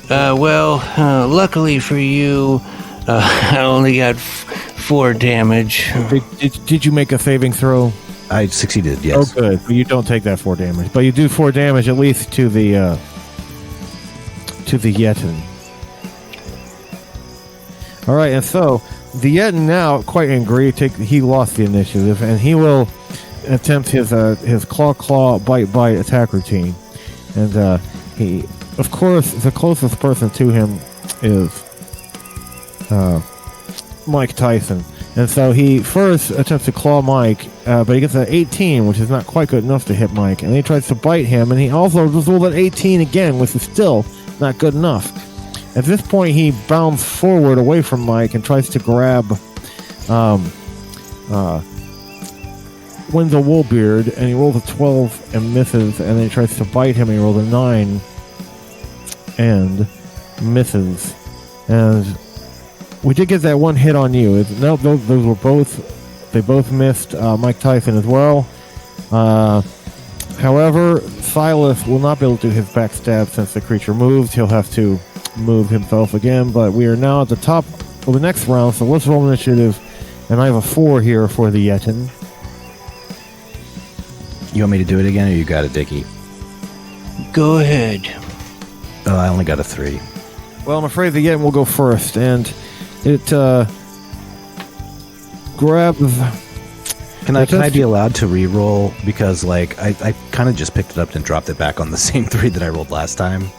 Speaker 3: Luckily for you, I only got 4 damage.
Speaker 2: Did you make a saving throw?
Speaker 1: I succeeded, yes.
Speaker 2: Oh, good. Well, you don't take that 4 damage, but you do 4 damage at least to the Yetin. All right, and so the Yetin now, quite angry, he lost the initiative, and he will attempt his claw bite attack routine, and he, of course, the closest person to him is Mike Tÿsen. And so he first attempts to claw Mike, but he gets an 18, which is not quite good enough to hit Mike. And he tries to bite him, and he also just rolled an 18 again, which is still not good enough. At this point, he bounds forward away from Mike and tries to grab Wendyl Woolbeard, and he rolls a 12 and misses, and then he tries to bite him, and he rolls a 9 and misses. And we did get that one hit on you. No, those were both. They both missed Mike Tÿsen as well. However, Silas will not be able to do his backstab since the creature moved. He'll have to move himself again. But we are now at the top of the next round, so let's roll initiative. And I have a 4 here for the Yetin.
Speaker 1: You want me to do it again, or you got it, Dickie?
Speaker 3: Go ahead.
Speaker 1: Oh, I only got a 3.
Speaker 2: Well, I'm afraid the Yetin will go first, and it grabs.
Speaker 1: Can I be allowed to re-roll? Because like I kind of just picked it up and dropped it back on the same 3 that I rolled last time.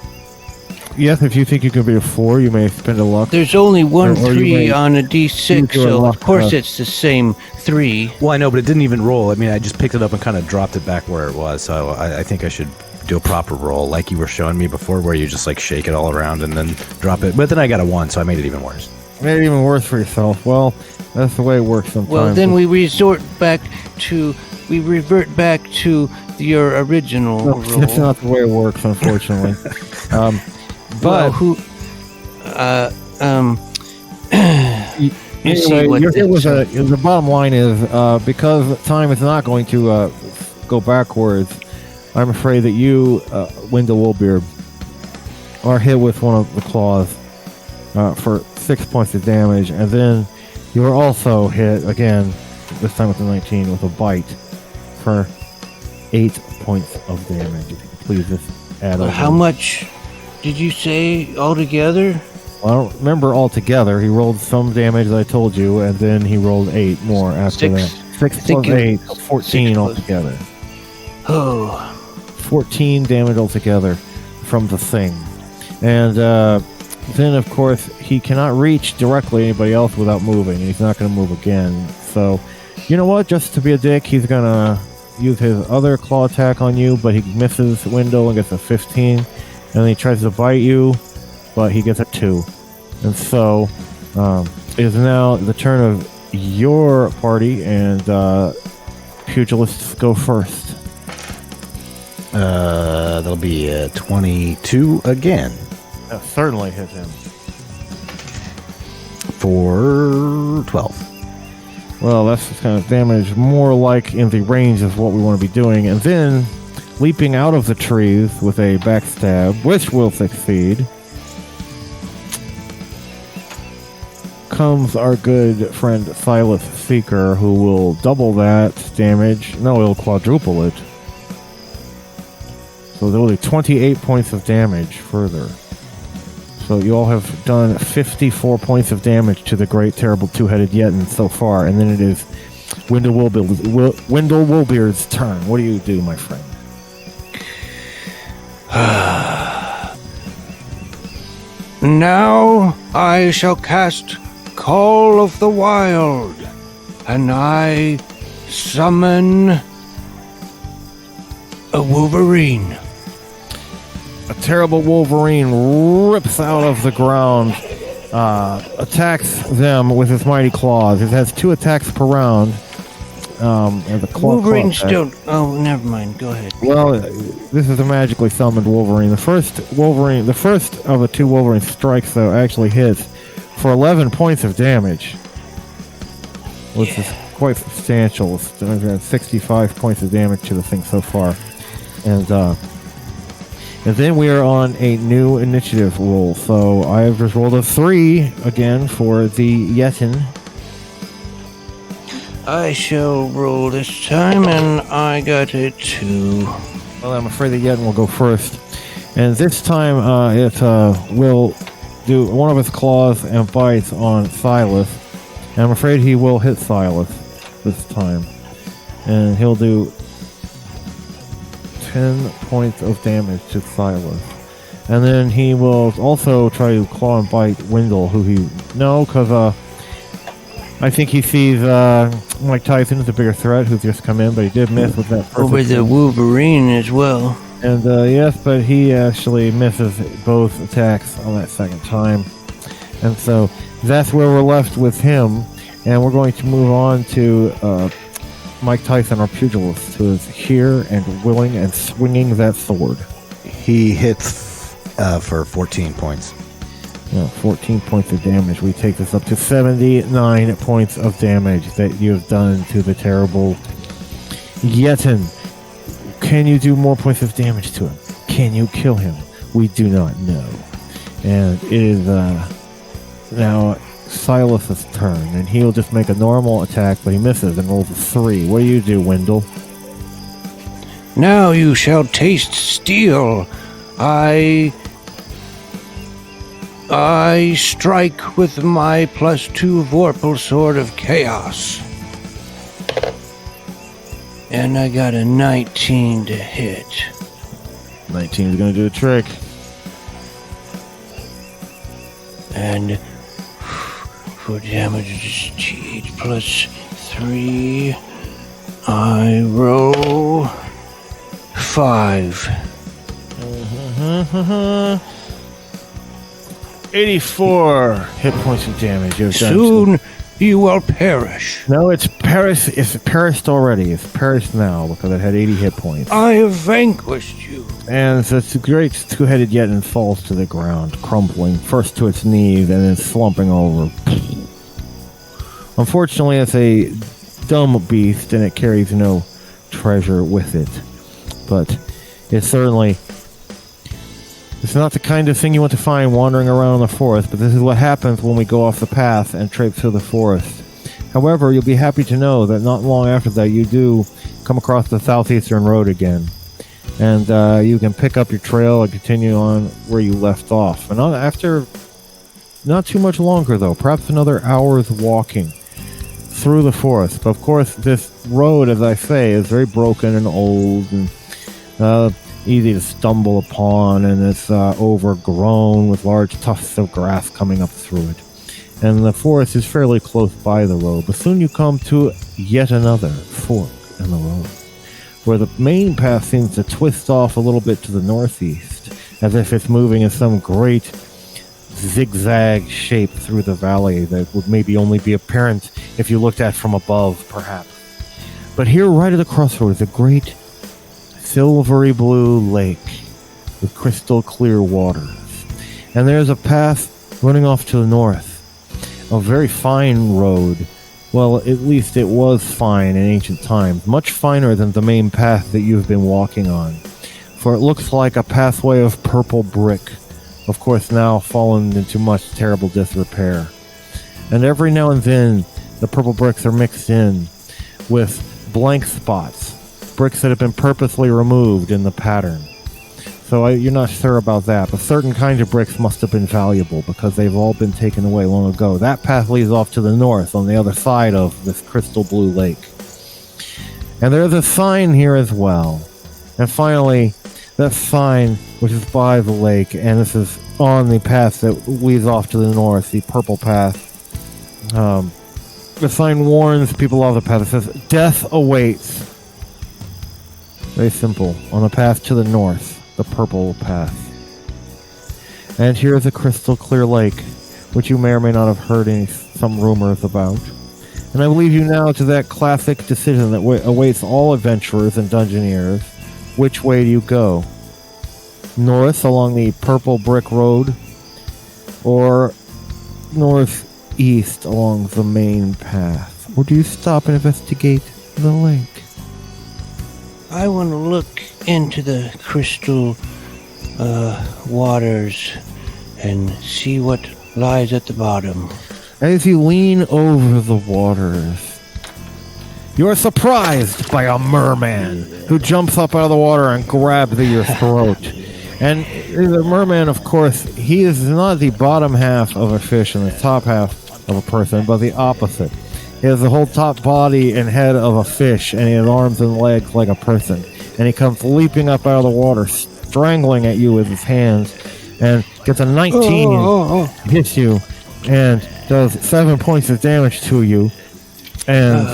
Speaker 2: Yes, if you think you can be a 4, you may spend a luck.
Speaker 3: There's only one 3 on a d6, so
Speaker 2: luck,
Speaker 3: of course it's the same 3.
Speaker 1: Well, I know, but it didn't even roll. I mean, I just picked it up and kind of dropped it back where it was. So I think I should do a proper roll, like you were showing me before, where you just like shake it all around and then drop it. But then I got a 1, so I made it even worse.
Speaker 2: Made it even worse for yourself. Well, that's the way it works sometimes.
Speaker 3: Well, then we revert back to your original roll.
Speaker 2: That's not the way it works, unfortunately. But anyway, the bottom line is because time is not going to go backwards. I'm afraid that you, Wendyl Woolbeard, are hit with one of the claws for 6 points of damage, and then you are also hit again, this time with the 19, with a bite for 8 points of damage. Please just add over.
Speaker 3: How much did you say altogether?
Speaker 2: Well, I don't remember altogether. He rolled some damage, as I told you, and then he rolled 8 more after that. 6 plus 8, so 14 altogether.
Speaker 3: Oh.
Speaker 2: 14 damage altogether from the thing. And then, of course, he cannot reach directly anybody else without moving, and he's not going to move again. So, you know what? Just to be a dick, he's going to use his other claw attack on you, but he misses Wendyl and gets a 15. And then he tries to bite you, but he gets a 2. And so, it is now the turn of your party, and pugilists go first.
Speaker 4: That'll be 22 again.
Speaker 2: That certainly hit him.
Speaker 4: For 12.
Speaker 2: Well, that's kind of damage more like in the range of what we want to be doing. And then, leaping out of the trees with a backstab, which will succeed, comes our good friend Silas Seeker, who will double that damage. No, he'll quadruple it. So there will be 28 points of damage further. So you all have done 54 points of damage to the great, terrible two-headed Yetin so far. And then it is Wendyl Woolbeard's turn. What do you do, my friend?
Speaker 3: Now I shall cast Call of the Wild, and I summon a Wolverine.
Speaker 2: A terrible Wolverine rips out of the ground, attacks them with his mighty claws. It has 2 attacks per round. And the
Speaker 3: Wolverines don't. Oh, never mind. Go ahead.
Speaker 2: Well, this is a magically summoned Wolverine. The first of the 2 Wolverine strikes, though, actually hits for 11 points of damage, which is quite substantial. It's 65 points of damage to the thing so far, and then we are on a new initiative roll. So I have just rolled a 3 again for the Yetin.
Speaker 3: I shall roll this time, and I got a 2.
Speaker 2: Well, I'm afraid the Yetin will go first. And this time it will do one of its claws and bites on Silas. And I'm afraid he will hit Silas this time. And he'll do 10 points of damage to Silas. And then he will also try to claw and bite Wendyl, who because I think he sees Mike Tÿsen as a bigger threat, who's just come in, but he did miss with that first
Speaker 3: Over the Wolverine as well.
Speaker 2: And yes, but he actually misses both attacks on that second time. And so that's where we're left with him. And we're going to move on to Mike Tÿsen, our pugilist, who is here and willing and swinging that sword.
Speaker 4: He hits for 14 points.
Speaker 2: 14 points of damage. We take this up to 79 points of damage that you have done to the terrible Yetin. Can you do more points of damage to him? Can you kill him? We do not know. And it is now Silas's turn, and he'll just make a normal attack, but he misses and rolls a 3. What do you do, Wendyl?
Speaker 3: Now you shall taste steel. I strike with my +2 Vorpal Sword of Chaos. And I got a 19 to hit.
Speaker 2: 19 is going to do the trick.
Speaker 3: And for damage, it's G8 +3. I roll 5.
Speaker 2: 84 hit points of damage.
Speaker 3: Soon you will perish.
Speaker 2: No, it's Paris. It's perished already. It's perished now because it had 80 hit points.
Speaker 3: I have vanquished you.
Speaker 2: And the great two-headed Yetin falls to the ground, crumpling first to its knees and then slumping over. Unfortunately, it's a dumb beast and it carries no treasure with it. But it's not the kind of thing you want to find wandering around the forest, but this is what happens when we go off the path and traipse through the forest. However, you'll be happy to know that not long after that you do come across the southeastern road again. And you can pick up your trail and continue on where you left off. And after not too much longer, though, perhaps another hour's walking through the forest. But of course, this road, as I say, is very broken and old and easy to stumble upon, and it's overgrown with large tufts of grass coming up through it. And the forest is fairly close by the road, but soon you come to yet another fork in the road, where the main path seems to twist off a little bit to the northeast, as if it's moving in some great zigzag shape through the valley that would maybe only be apparent if you looked at from above, perhaps. But here, right at the crossroads, is a great silvery blue lake with crystal clear waters. And there's a path running off to the north, a very fine road. Well, at least it was fine in ancient times, much finer than the main path that you've been walking on, for it looks like a pathway of purple brick, of course now fallen into much terrible disrepair. And every now and then, the purple bricks are mixed in with blank spots, bricks that have been purposely removed in the pattern. So you're not sure about that, but certain kinds of bricks must have been valuable because they've all been taken away long ago. That path leads off to the north on the other side of this crystal blue lake. And there's a sign here as well. And finally, that sign, which is by the lake, and this is on the path that leads off to the north, the purple path. The sign warns people off the path. It says, "Death awaits." Very simple. On the path to the north, the purple path. And here's a crystal clear lake, which you may or may not have heard some rumors about. And I will leave you now to that classic decision that awaits all adventurers and dungeoneers. Which way do you go? North along the purple brick road, or northeast along the main path? Or do you stop and investigate the lake?
Speaker 3: I want to look into the crystal waters and see what lies at the bottom.
Speaker 2: As you lean over the waters, you are surprised by a merman who jumps up out of the water and grabs your throat. And the merman, of course, he is not the bottom half of a fish and the top half of a person, but the opposite. He has the whole top body and head of a fish, and he has arms and legs like a person. And he comes leaping up out of the water, strangling at you with his hands, and gets a 19, hits you, and does 7 points of damage to you. And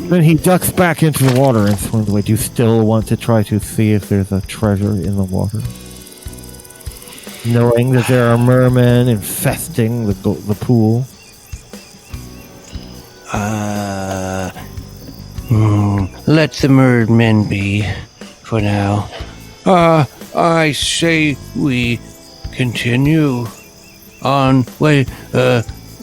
Speaker 2: then he ducks back into the water and swims away. Do you still want to try to see if there's a treasure in the water? Knowing that there are mermen infesting the pool?
Speaker 3: Let the mermen be for now. I say we continue on. Wait,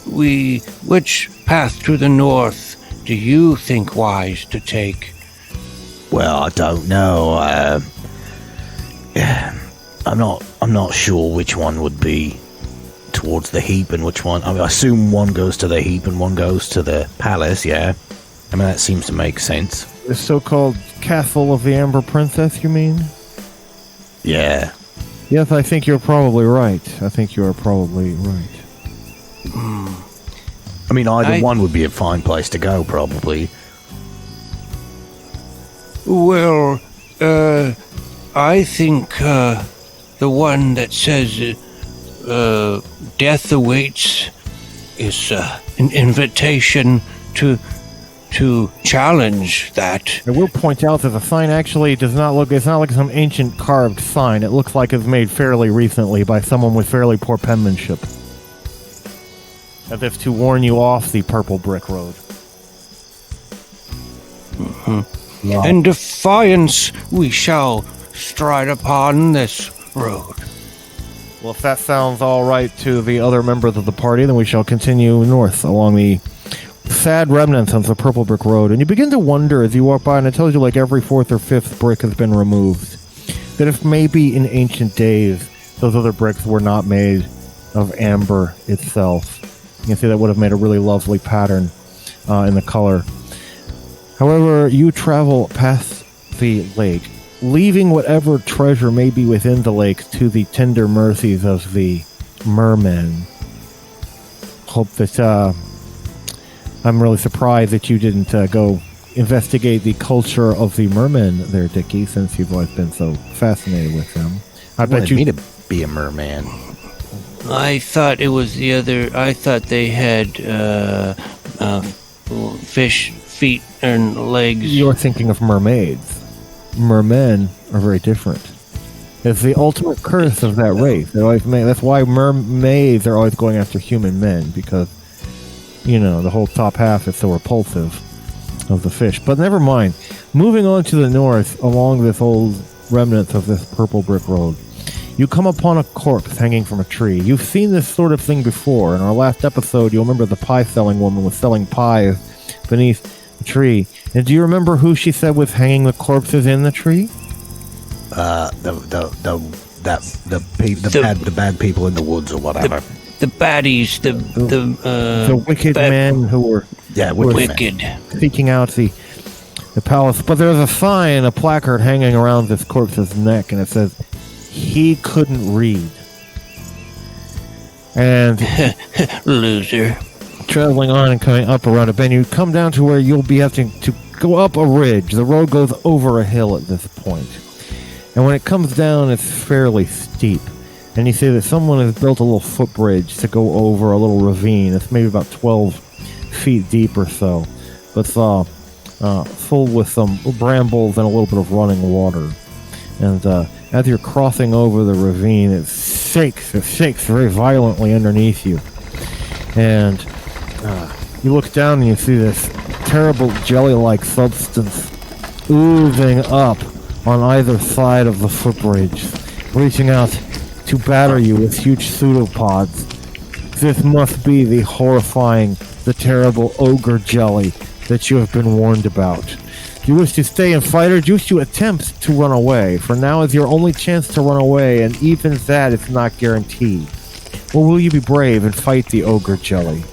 Speaker 3: which path to the north do you think wise to take?
Speaker 4: Well, I don't know. I'm not sure which one would be towards the heap and which one. I mean, I assume one goes to the heap and one goes to the palace. Yeah, I mean that seems to make sense.
Speaker 2: The so-called Castle of the Amber Princess, you mean?
Speaker 4: Yeah.
Speaker 2: Yes, I think you're probably right. I think you are probably right.
Speaker 4: I mean, either one would be a fine place to go, probably.
Speaker 3: Well, I think the one that says death awaits is an invitation to challenge that.
Speaker 2: I will point out that the sign actually does not look, it's not like some ancient carved sign. It looks like it's made fairly recently by someone with fairly poor penmanship. As if to warn you off the purple brick road.
Speaker 3: Mm-hmm. Yeah. In defiance, we shall stride upon this road.
Speaker 2: Well, if that sounds all right to the other members of the party, then we shall continue north along the sad remnants of the purple brick road. And you begin to wonder as you walk by, and it tells you like every fourth or fifth brick has been removed, that if maybe in ancient days those other bricks were not made of amber itself. You can see that would have made a really lovely pattern in the color. However, you travel past the lake, leaving whatever treasure may be within the lake to the tender mercies of the mermen. Hope that, I'm really surprised that you didn't go investigate the culture of the mermen there, Dickie, since you've always been so fascinated with them. I bet you
Speaker 4: me to be a merman.
Speaker 3: I thought it was the other. I thought they had fish feet and legs.
Speaker 2: You're thinking of mermaids. Mermen are very different. It's the ultimate curse of that race. That's why mermaids are always going after human men, because, the whole top half is so repulsive of the fish. But never mind. Moving on to the north, along this old remnants of this purple brick road, you come upon a corpse hanging from a tree. You've seen this sort of thing before. In our last episode, you'll remember the pie-selling woman was selling pies beneath the tree. And do you remember who she said was hanging the corpses in the tree?
Speaker 4: The bad people in the woods or whatever.
Speaker 3: The baddies,
Speaker 2: the wicked men who were
Speaker 3: wicked,
Speaker 2: seeking out the palace. But there's a sign, a placard hanging around this corpse's neck, and it says, "He couldn't read." And
Speaker 3: loser.
Speaker 2: Traveling on and coming up around a bend, you come down to where you'll be having to go up a ridge. The road goes over a hill at this point. And when it comes down, it's fairly steep. And you see that someone has built a little footbridge to go over a little ravine. It's maybe about 12 feet deep or so. But it's full with some brambles and a little bit of running water. And as you're crossing over the ravine, it shakes very violently underneath you. And you look down and you see this terrible jelly-like substance oozing up on either side of the footbridge, reaching out to batter you with huge pseudopods. This must be the horrifying, the terrible ogre jelly that you have been warned about. Do you wish to stay and fight, or do you wish to attempt to run away? For now is your only chance to run away, and even that is not guaranteed. Or will you be brave and fight the ogre jelly?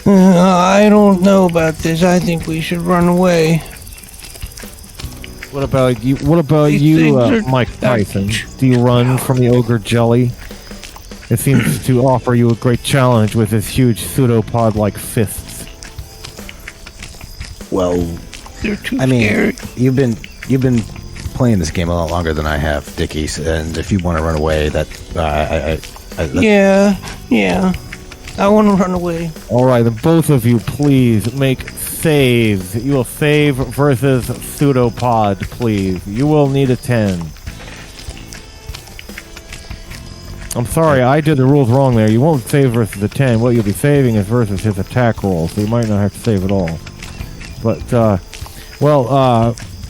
Speaker 3: I don't know about this. I think we should run away.
Speaker 2: What about you? Mike Tÿsen? Do you run from the ogre jelly? It seems to offer you a great challenge with its huge pseudopod-like fists.
Speaker 4: Well,
Speaker 3: they're too scary.
Speaker 4: you've been playing this game a lot longer than I have, Dickies, and if you want to run away,
Speaker 3: Yeah. I want to run away.
Speaker 2: All right, then both of you, please make saves. You will save versus pseudopod, please. You will need a 10. I'm sorry, I did the rules wrong there. You won't save versus a 10. What you'll be saving is versus his attack roll, so you might not have to save at all. But,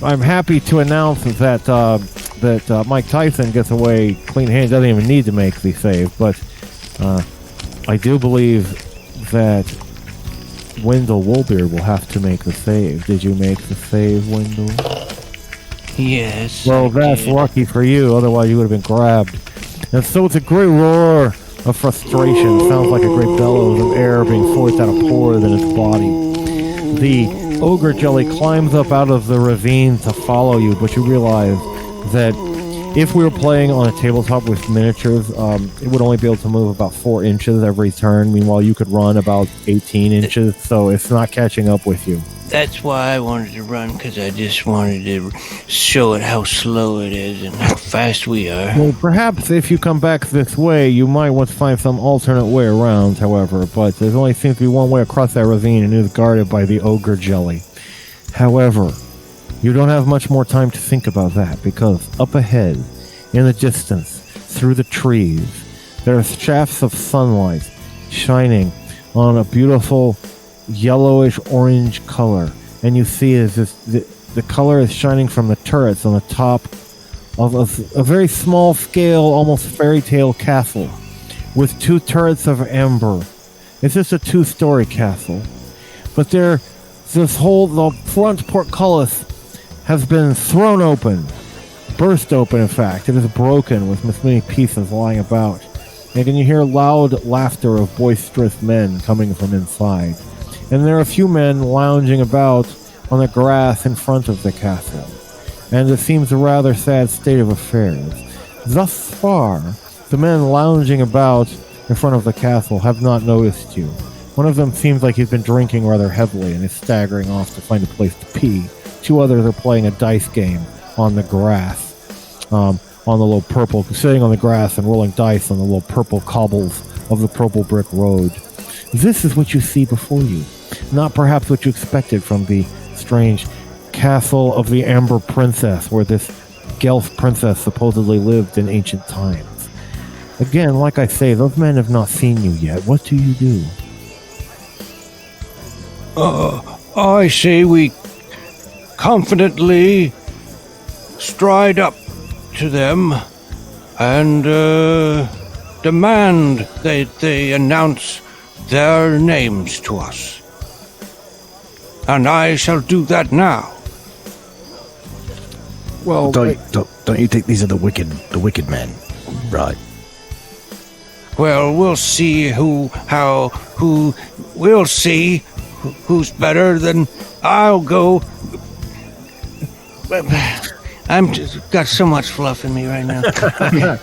Speaker 2: I'm happy to announce that Mike Tÿsen gets away clean-handed. Doesn't even need to make the save, but I do believe that Wendyl Woolbeard will have to make the save. Did you make the save, Wendyl?
Speaker 3: Yes.
Speaker 2: Well, that's lucky for you. Otherwise, you would have been grabbed. And so it's a great roar of frustration. Sounds like a great bellows of air being forced out of pores in its body. The ogre jelly climbs up out of the ravine to follow you, but you realize that if we were playing on a tabletop with miniatures, it would only be able to move about 4 inches every turn. Meanwhile, you could run about 18 inches, so it's not catching up with you.
Speaker 3: That's why I wanted to run, because I just wanted to show it how slow it is and how fast we are.
Speaker 2: Well, perhaps if you come back this way, you might want to find some alternate way around, however, but there only seems to be one way across that ravine, and it is guarded by the ogre jelly. However, you don't have much more time to think about that, because up ahead, in the distance, through the trees, there are shafts of sunlight shining on a beautiful yellowish orange color, and you see the color is shining from the turrets on the top of a very small scale, almost fairy tale castle with 2 turrets of amber. It's just a 2-story castle, but the front portcullis has been thrown open, burst open in fact. It is broken with many pieces lying about, and you hear loud laughter of boisterous men coming from inside. And there are a few men lounging about on the grass in front of the castle. and it seems a rather sad state of affairs. Thus far, the men lounging about in front of the castle have not noticed you. One of them seems like he's been drinking rather heavily and is staggering off to find a place to pee. 2 others are playing a dice game on the grass, on the little purple, sitting on the grass and rolling dice on the little purple cobbles of the purple brick road. This is what you see before you. Not perhaps what you expected from the strange castle of the Amber Princess, where this Guelph princess supposedly lived in ancient times. Again, like I say, those men have not seen you yet. What do you do?
Speaker 3: I say we confidently stride up to them and demand that they announce their names to us. And I shall do that now.
Speaker 2: Well,
Speaker 4: Don't you think these are the wicked men? Right.
Speaker 3: Well, we'll see we'll see who's better. Then I'll go. I'm just got so much fluff in me right now. Okay.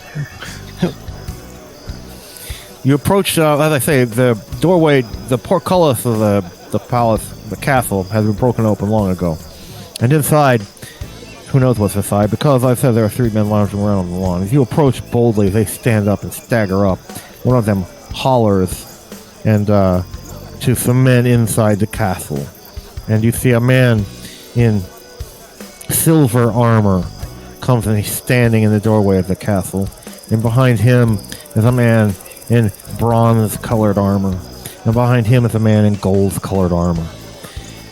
Speaker 2: you approach, as I say, the doorway, the portcullis of the palace, the castle, has been broken open long ago. And inside, who knows what's inside, because I said there are 3 men lounging around on the lawn. As you approach boldly, they stand up and stagger up. One of them hollers and to some men inside the castle. And you see a man in silver armor comes and he's standing in the doorway of the castle. And behind him is a man in bronze-colored armor. And behind him is a man in gold-colored armor.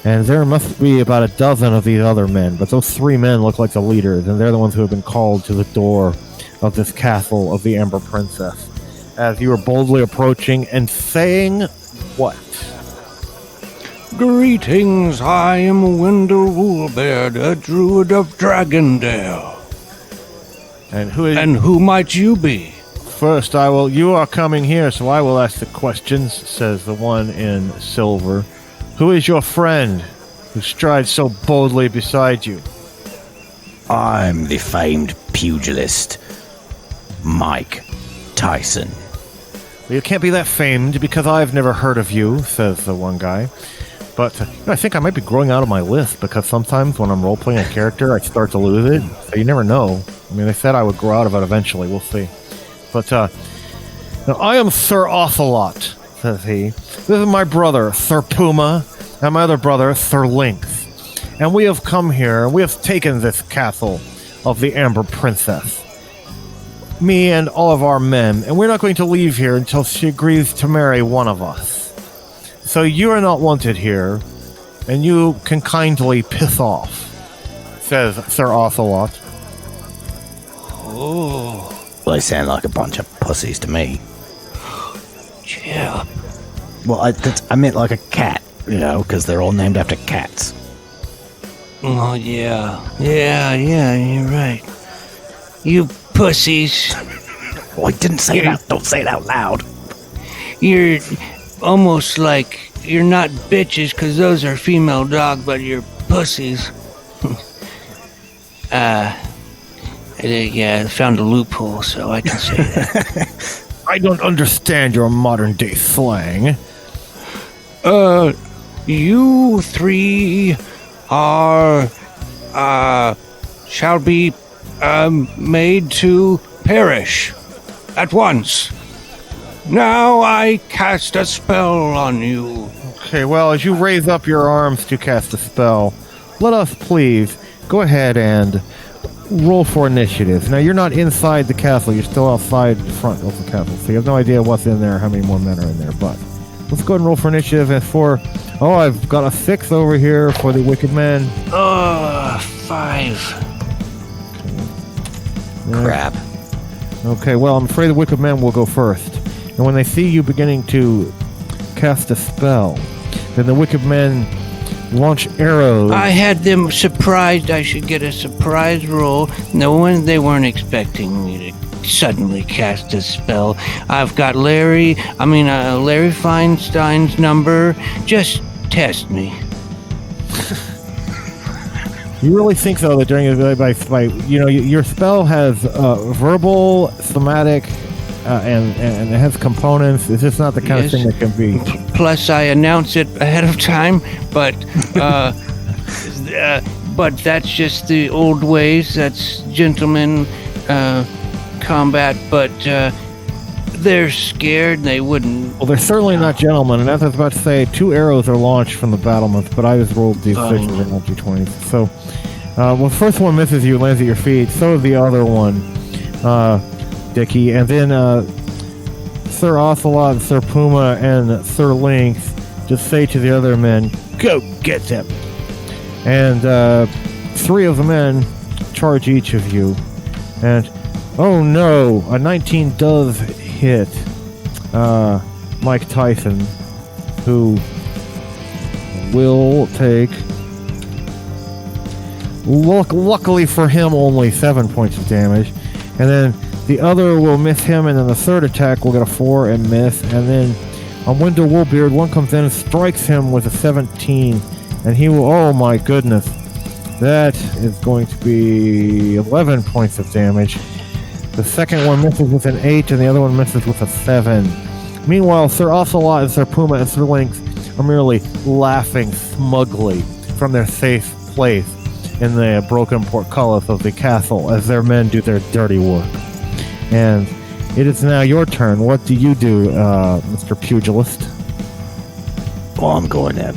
Speaker 2: And there must be about a dozen of these other men, but those 3 men look like the leaders, and they're the ones who have been called to the door of this castle of the Amber Princess. As you are boldly approaching and saying what?
Speaker 3: Greetings, I am Wendyl Woolbeard, a druid of Dragondale.
Speaker 2: And
Speaker 3: who might you be?
Speaker 2: First, you are coming here, so I will ask the questions, says the one in silver. Who is your friend who strides so boldly beside you?
Speaker 4: I'm the famed pugilist, Mÿke Tÿsen.
Speaker 2: Well, you can't be that famed because I've never heard of you, says the one guy. But I think I might be growing out of my list because sometimes when I'm role-playing a character, I start to lose it. So you never know. I mean, they said I would grow out of it eventually. We'll see. But, now, I am Sir Ocelot, says he. This is my brother, Sir Puma, and my other brother, Sir Lynx. And we have come here, and we have taken this castle of the Amber Princess. Me and all of our men, and we're not going to leave here until she agrees to marry one of us. So you are not wanted here, and you can kindly piss off, says Sir Ocelot.
Speaker 3: Oh.
Speaker 4: Well, they sound like a bunch of pussies to me.
Speaker 3: Yeah.
Speaker 4: Well, I meant like a cat, because they're all named after cats.
Speaker 3: Oh, yeah. Yeah, you're right. You pussies.
Speaker 4: Oh, I didn't say it out. Don't say it out loud.
Speaker 3: You're almost like you're not bitches because those are female dog, but you're pussies. Yeah, I found a loophole, so I can say that.
Speaker 2: I don't understand your modern day slang.
Speaker 3: You 3 are, shall be, made to perish at once. Now I cast a spell on you.
Speaker 2: Okay, well, as you raise up your arms to cast a spell, let us please go ahead and roll for initiative. Now, you're not inside the castle. You're still outside the front of the castle, so you have no idea what's in there, how many more men are in there. But let's go ahead and roll for initiative. And I've got a 6 over here for the wicked men.
Speaker 3: 5.
Speaker 4: Crap.
Speaker 2: Okay, well, I'm afraid the wicked men will go first. And when they see you beginning to cast a spell, then the wicked men launch arrows.
Speaker 3: I had them surprised. I should get a surprise roll. They weren't expecting me to suddenly cast a spell. I've got Larry Feinstein's number. Just test me.
Speaker 2: You really think, though, that during your spell has verbal, somatic, and it has components. It's just not the kind of thing that can be.
Speaker 3: Plus, I announce it ahead of time, but but that's just the old ways. That's gentleman combat, but they're scared. They wouldn't.
Speaker 2: Well, they're certainly not gentlemen, and as I was about to say, 2 arrows are launched from the battlements, but I just rolled these sixes and not d20s. So, the first one misses you, lands at your feet. So does the other one, Dickie. And then Sir Ocelot, Sir Puma, and Sir Lynx just say to the other men, "Go get them!" And 3 of the men charge each of you. And, oh no, a 19 does hit Mike Tÿsen, who will take, luckily for him, only 7 points of damage. And then the other will miss him, and then the third attack will get a 4 and miss. And then on Wendyl Woolbeard, one comes in and strikes him with a 17, and he will, oh my goodness, that is going to be 11 points of damage. The second one misses with an 8, and the other one misses with a 7. Meanwhile, Sir Ocelot and Sir Puma and Sir Lynx are merely laughing smugly from their safe place in the broken portcullis of the castle as their men do their dirty work. And it is now your turn. What do you do, Mr. Pugilist?
Speaker 4: Well, I'm gonna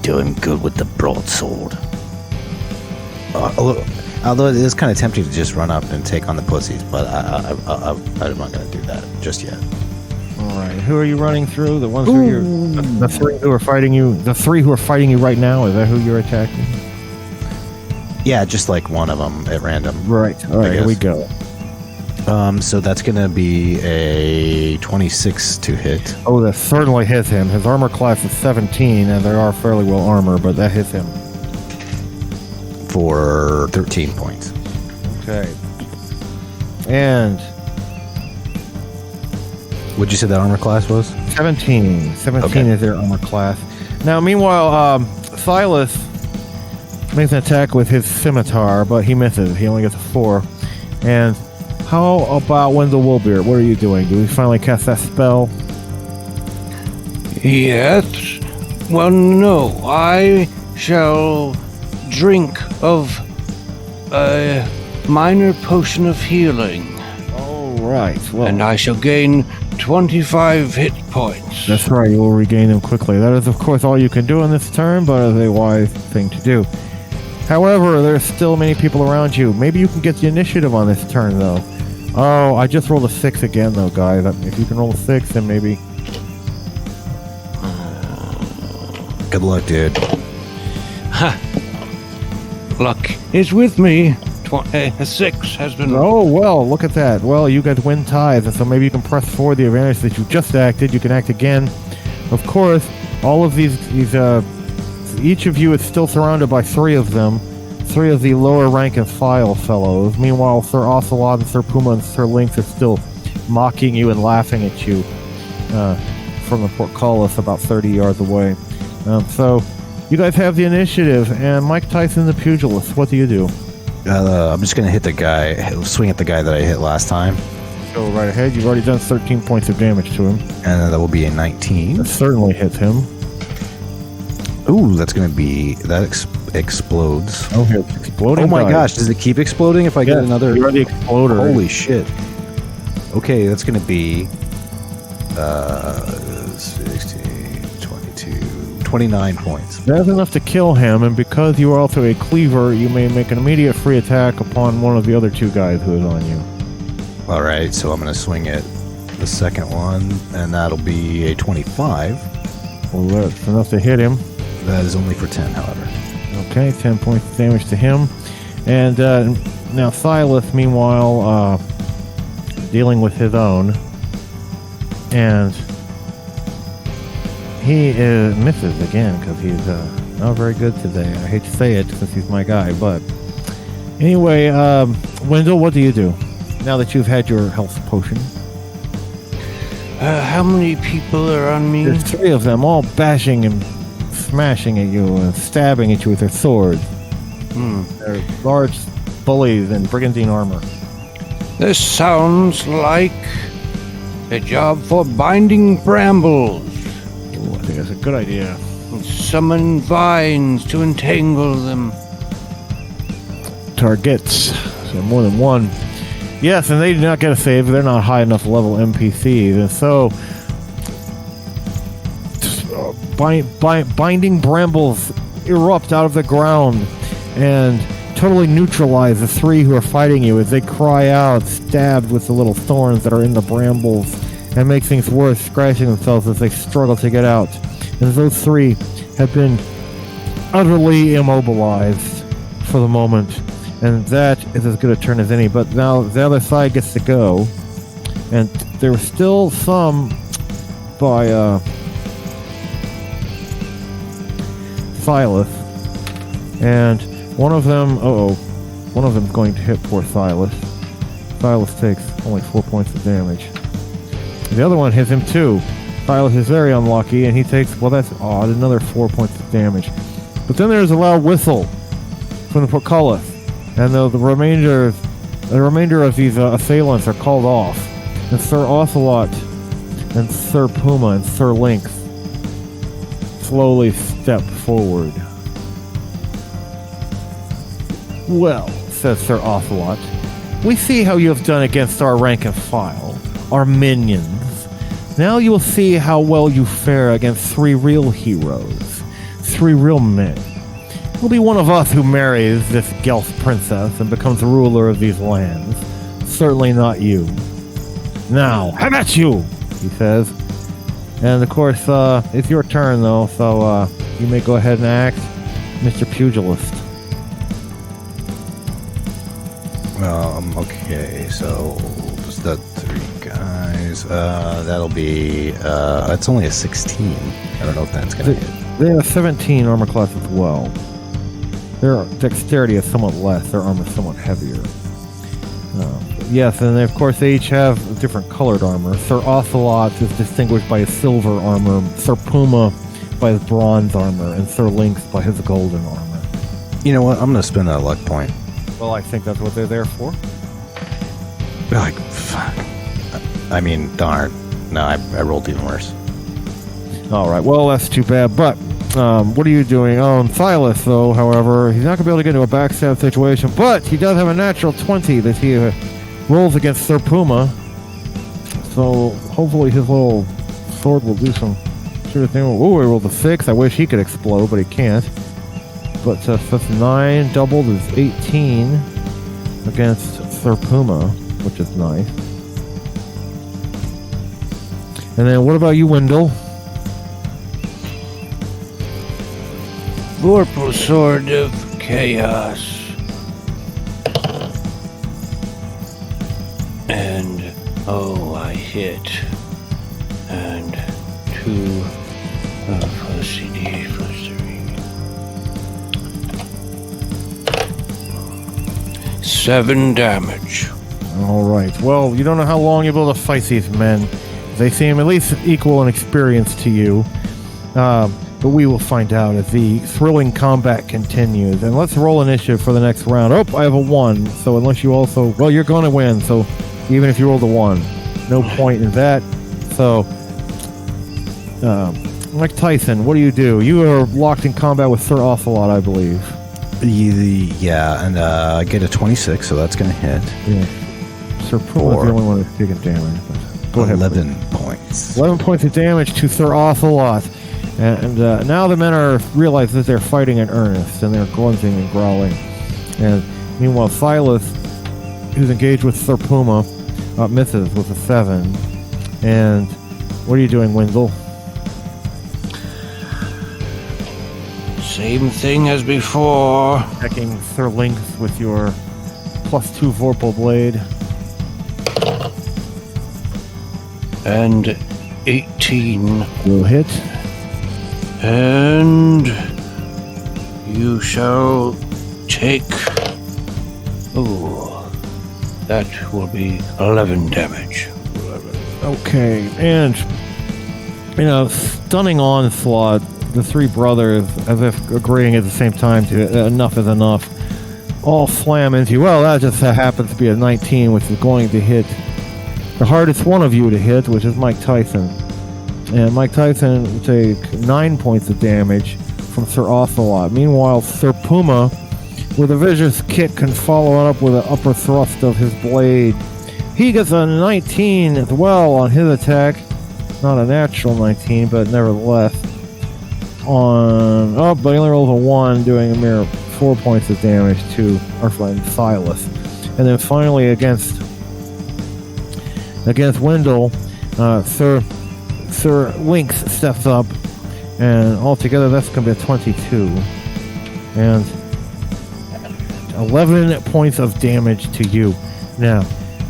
Speaker 4: do him good with the broadsword. Although it is kind of tempting to just run up and take on the pussies, but I'm not gonna do that just yet.
Speaker 2: All right. Who are you running through? The ones who you're, the 3 who are fighting you. The 3 who are fighting you right now. Is that who you're attacking?
Speaker 1: Yeah, just like one of them at random.
Speaker 2: Right. All right. Here we go.
Speaker 1: So that's going to be a 26 to hit.
Speaker 2: Oh, that certainly hits him. His armor class is 17, and they are fairly well armored, but that hits him.
Speaker 1: For 13 points.
Speaker 2: Okay. And
Speaker 1: what'd you say that armor class was?
Speaker 2: 17. 17 is their armor class. Now, meanwhile, Silas makes an attack with his scimitar, but he misses. He only gets a 4. And how about Wendyl Woolbeard? What are you doing? Do we finally cast that spell?
Speaker 3: Yes. Well, no. I shall drink of a minor potion of healing.
Speaker 2: All right. Well,
Speaker 3: and I shall gain 25 hit points.
Speaker 2: That's right. You will regain them quickly. That is, of course, all you can do in this turn, but is a wise thing to do. However, there's still many people around you. Maybe you can get the initiative on this turn, though. Oh, I just rolled a 6 again, though, guys. If you can roll a 6, then maybe.
Speaker 1: Good luck, dude.
Speaker 3: Ha! Luck is with me. A 6 has been.
Speaker 2: Oh, well, look at that. Well, you guys win ties, and so maybe you can press forward the advantage that you just acted. You can act again. Of course, all of these each of you is still surrounded by 3 of them. 3 of the lower rank and file fellows. Meanwhile, Sir Ocelot and Sir Puma and Sir Lynx are still mocking you and laughing at you from the portcullis about 30 yards away. So, you guys have the initiative, and Mike Tÿsen, the pugilist, what do you do?
Speaker 1: I'm just going to hit the guy, swing at the guy that I hit last time.
Speaker 2: Go right ahead. You've already done 13 points of damage to him.
Speaker 1: And that will be a 19.
Speaker 2: That certainly hits him.
Speaker 1: Ooh, that's going to be... That explodes.
Speaker 2: Oh, here, exploding.
Speaker 1: Oh my gosh, does it keep exploding if I get another...
Speaker 2: You're the exploder.
Speaker 1: Holy shit. Okay, that's going to be... 16, 22, 29 points.
Speaker 2: That's enough to kill him, and because you are also a cleaver, you may make an immediate free attack upon one of the other 2 guys who is on you.
Speaker 1: Alright, so I'm going to swing at the second one, and that'll be a 25.
Speaker 2: Well, that's enough to hit him.
Speaker 1: That is only for 10, however.
Speaker 2: Okay, 10 points of damage to him. And now Silas, meanwhile, dealing with his own. And he misses again because he's not very good today. I hate to say it since he's my guy, but anyway, Wendyl, what do you do now that you've had your health potion?
Speaker 3: How many people are on me?
Speaker 2: There's 3 of them, all bashing and smashing at you and stabbing at you with their swords. They're large bullies in brigandine armor.
Speaker 3: This sounds like a job for binding brambles.
Speaker 2: Ooh, I think that's a good idea.
Speaker 3: And summon vines to entangle them.
Speaker 2: Targets. So more than one. Yes, and they do not get a save. They're not high enough level NPCs. And so, binding brambles erupt out of the ground and totally neutralize the three who are fighting you as they cry out, stabbed with the little thorns that are in the brambles, and make things worse, scratching themselves as they struggle to get out. And those three have been utterly immobilized for the moment. And that is as good a turn as any. But now the other side gets to go. And there were still some by Silas. And one of them, one of them's going to hit poor Silas. Silas takes only 4 points of damage. The other one hits him too. Silas is very unlucky, and he takes, well, that's odd, another 4 points of damage. But then there's a loud whistle from the portcullis. And the remainder of these assailants are called off. And Sir Ocelot and Sir Puma and Sir Lynx slowly step forward. Well, says Sir Ocelot, we see how you have done against our rank and file, our minions. Now you will see how well you fare against 3 real heroes, 3 real men. It will be one of us who marries this Guelph princess and becomes ruler of these lands. Certainly not you. Now, how about you? He says. And of course, it's your turn though, so you may go ahead and act, Mr. Pugilist.
Speaker 1: Okay, so just the 3 guys. That'll be, it's only a 16. I don't know if that's gonna hit.
Speaker 2: They have a 17 armor class as well. Their dexterity is somewhat less, their armor is somewhat heavier. Yes, and of course they each have different colored armor. Sir Ocelot is distinguished by his silver armor, Sir Puma by his bronze armor, and Sir Lynx by his golden armor.
Speaker 1: You know what? I'm gonna spend that luck point.
Speaker 2: Well, I think that's what they're there for.
Speaker 1: Like, fuck. I mean, darn. No, I rolled even worse.
Speaker 2: Alright, well, that's too bad, but what are you doing? Silas, though, however, he's not going to be able to get into a backstab situation, but he does have a natural 20 that he rolls against Sir Puma. So hopefully his little sword will do some sort of thing. Oh, he rolled a 6. I wish he could explode, but he can't. But so that's 9 doubled is 18 against Sir Puma, which is nice. And then what about you, Wendyl?
Speaker 3: Vorpal Sword of Chaos. And, I hit. And 2 plus CD plus 3. 7 damage.
Speaker 2: Alright, well, you don't know how long you'll be able to fight these men. They seem at least equal in experience to you. But we will find out as the thrilling combat continues. And let's roll initiative for the next round. Oh, I have a 1. So unless you also... Well, you're going to win. So even if you rolled a 1, no point in that. So, like Tÿsen, what do? You are locked in combat with Sir Ocelot, I believe.
Speaker 1: Yeah, and I get a 26, so that's going to hit.
Speaker 2: Yeah. Sir Puma is the only one that's taking damage. Go ahead.
Speaker 1: 11 points.
Speaker 2: 11 points of damage to Sir Ocelot. And now the men realize that they're fighting in earnest, and they're grunting and growling. And meanwhile, Silas, who's engaged with Sir Puma, misses with a 7. And what are you doing, Wendyl?
Speaker 3: Same thing as before.
Speaker 2: Attacking Sir Lynx with your +2 Vorpal Blade.
Speaker 3: And 18.
Speaker 2: Will hit.
Speaker 3: And you shall take... that will be 11 damage. 11.
Speaker 2: Okay, and stunning onslaught, the 3 brothers, as if agreeing at the same time to enough is enough, all slam into you. Well, that just happens to be a 19, which is going to hit the hardest one of you to hit, which is Mike Tÿsen. And Mike Tÿsen will take 9 points of damage from Sir Ocelot. Meanwhile, Sir Puma, with a vicious kick, can follow it up with an upper thrust of his blade. He gets a 19 as well on his attack. Not a natural 19, but nevertheless. But he only rolls a 1, doing a mere 4 points of damage to our friend Silas. And then finally against Wendyl, Sir Lynx steps up, and altogether that's going to be a 22. And 11 points of damage to you. Now,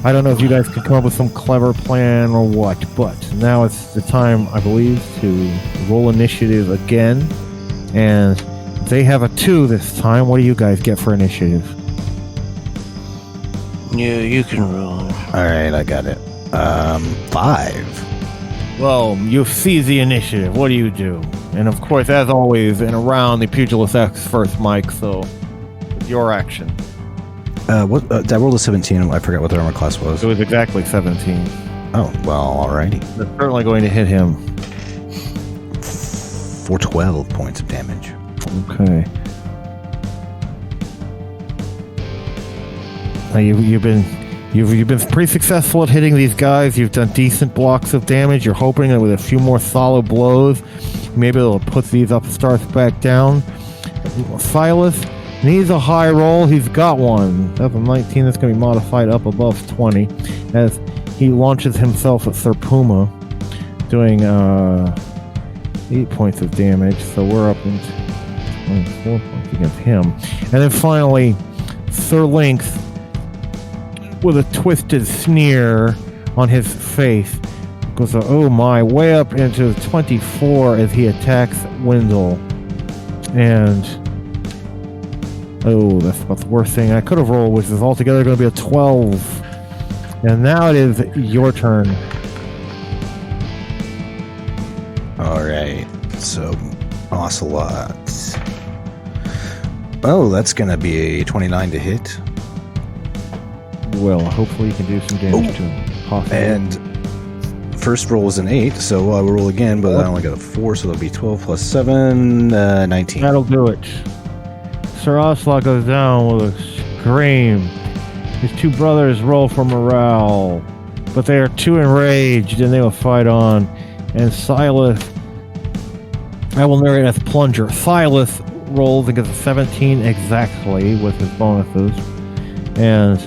Speaker 2: I don't know if you guys can come up with some clever plan or what, but now it's the time, I believe, to roll initiative again. And they have a 2 this time. What do you guys get for initiative?
Speaker 3: Yeah, you can roll.
Speaker 4: Alright, I got it. 5.
Speaker 2: Well, you seize the initiative. What do you do? And of course, as always, in a round, the pugilist acts first, Mike, so it's your action.
Speaker 1: I rolled a 17. I forgot what the armor class was.
Speaker 2: It was exactly 17.
Speaker 1: Oh, well, alrighty.
Speaker 2: That's certainly going to hit him.
Speaker 1: For 12 points of damage.
Speaker 2: Okay. Now you've been pretty successful at hitting these guys. You've done decent blocks of damage. You're hoping that with a few more solid blows, maybe it'll put these upstarts back down. Silas needs a high roll. He's got one. That's a 19. That's going to be modified up above 20 as he launches himself at Sir Puma, doing 8 points of damage. So we're up into 24 points against him. And then finally, Sir Lynx, with a twisted sneer on his face, goes, oh my, way up into 24 as he attacks Wendyl. And oh, that's about the worst thing I could have rolled, which is altogether going to be a 12. And now it is your turn.
Speaker 1: Alright, so Ocelot. Oh, that's going to be a 29 to hit.
Speaker 2: Well, hopefully you can do some damage to him. Possibly.
Speaker 1: And first roll was an 8, so we'll roll again, but I only got a 4, so that'll be 12 plus 7, 19.
Speaker 2: That'll do it. Sir Ocelot goes down with a scream. His 2 brothers roll for morale, but they are too enraged and they will fight on. And Silas, I will narrate as plunger. Silas rolls and gets a 17 exactly with his bonuses. And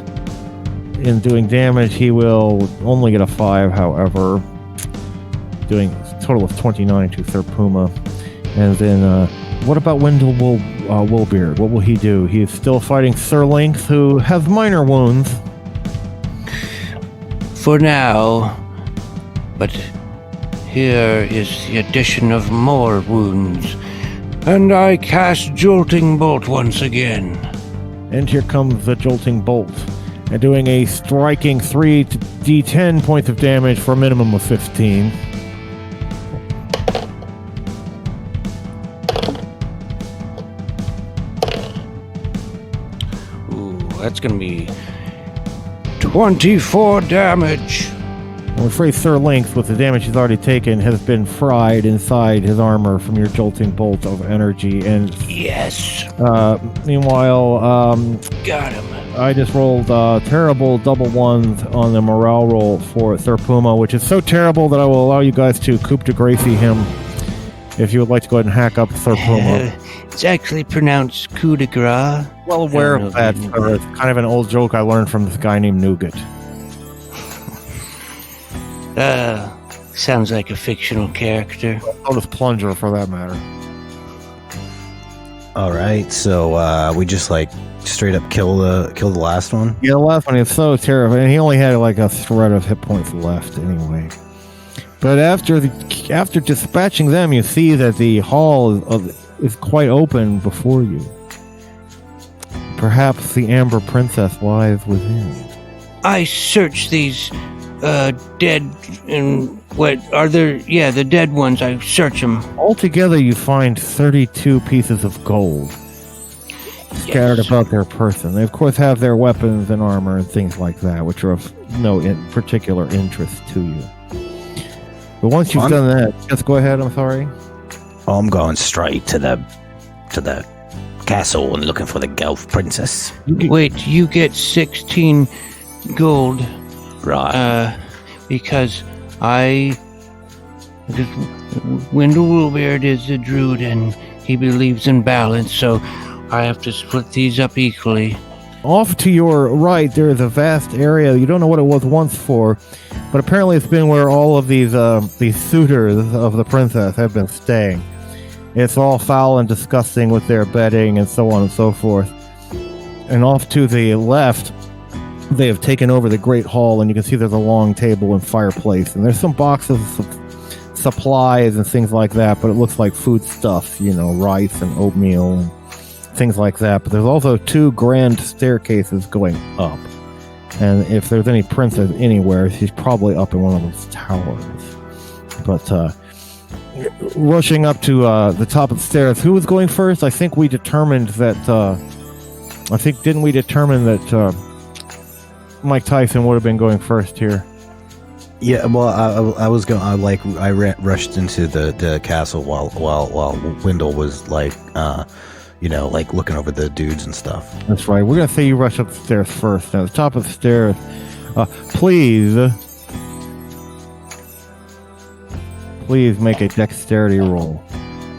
Speaker 2: in doing damage, he will only get a 5, however, doing a total of 29 to Sir Puma. And then, what about Wendyl Woolbeard? What will he do? He is still fighting Sir Lynx, who has minor wounds.
Speaker 3: For now, but here is the addition of more wounds, and I cast Jolting Bolt once again.
Speaker 2: And here comes the Jolting Bolt, and doing a striking 3 to D10 points of damage for a minimum of 15.
Speaker 3: That's going to be 24 damage.
Speaker 2: I'm afraid Sir Lynx, with the damage he's already taken, has been fried inside his armor from your Jolting Bolt of energy. And
Speaker 3: yes.
Speaker 2: Meanwhile,
Speaker 3: got him.
Speaker 2: I just rolled terrible double ones on the morale roll for Sir Puma, which is so terrible that I will allow you guys to coup de gracie him if you would like to go ahead and hack up Sir Puma.
Speaker 3: It's actually pronounced coup de grace.
Speaker 2: Well aware of that, sir. It's kind of an old joke I learned from this guy named Nougat.
Speaker 3: Sounds like a fictional character.
Speaker 2: So does Plunger, for that matter.
Speaker 1: Alright, so we just like straight up kill the last one?
Speaker 2: Yeah, the last one is so terrible, and he only had like a thread of hit points left anyway. But after dispatching them, you see that the hall is quite open before you. Perhaps the Amber Princess lies within.
Speaker 3: I search these dead and what are there? Yeah, the dead ones. I search them.
Speaker 2: Altogether, you find 32 pieces of gold. scattered about their person. They, of course, have their weapons and armor and things like that, which are of no particular interest to you. But once you've done that, just go ahead. I'm sorry.
Speaker 4: I'm going straight to the castle and looking for the Gelf princess.
Speaker 3: Wait, you get 16 gold.
Speaker 4: Right.
Speaker 3: Because Wendyl Woolbeard is a druid and he believes in balance, so I have to split these up equally.
Speaker 2: Off to your right, there is a vast area. You don't know what it was once for, but apparently it's been where all of these suitors of the princess have been staying. It's all foul and disgusting with their bedding and so on and so forth. And off to the left, they have taken over the great hall, and you can see there's a long table and fireplace, and there's some boxes of supplies and things like that, but it looks like food stuff, rice and oatmeal and things like that. But there's also 2 grand staircases going up, and if there's any princess anywhere, she's probably up in one of those towers. But rushing up to the top of the stairs, who was going first? I think we determined that didn't we determine that Mike Tÿsen would have been going first here?
Speaker 1: Yeah, well, I was going. I rushed into the castle while Wendyl was looking over the dudes and stuff.
Speaker 2: That's right. We're gonna say you rush up the stairs first. Now, the top of the stairs. Please make a dexterity roll.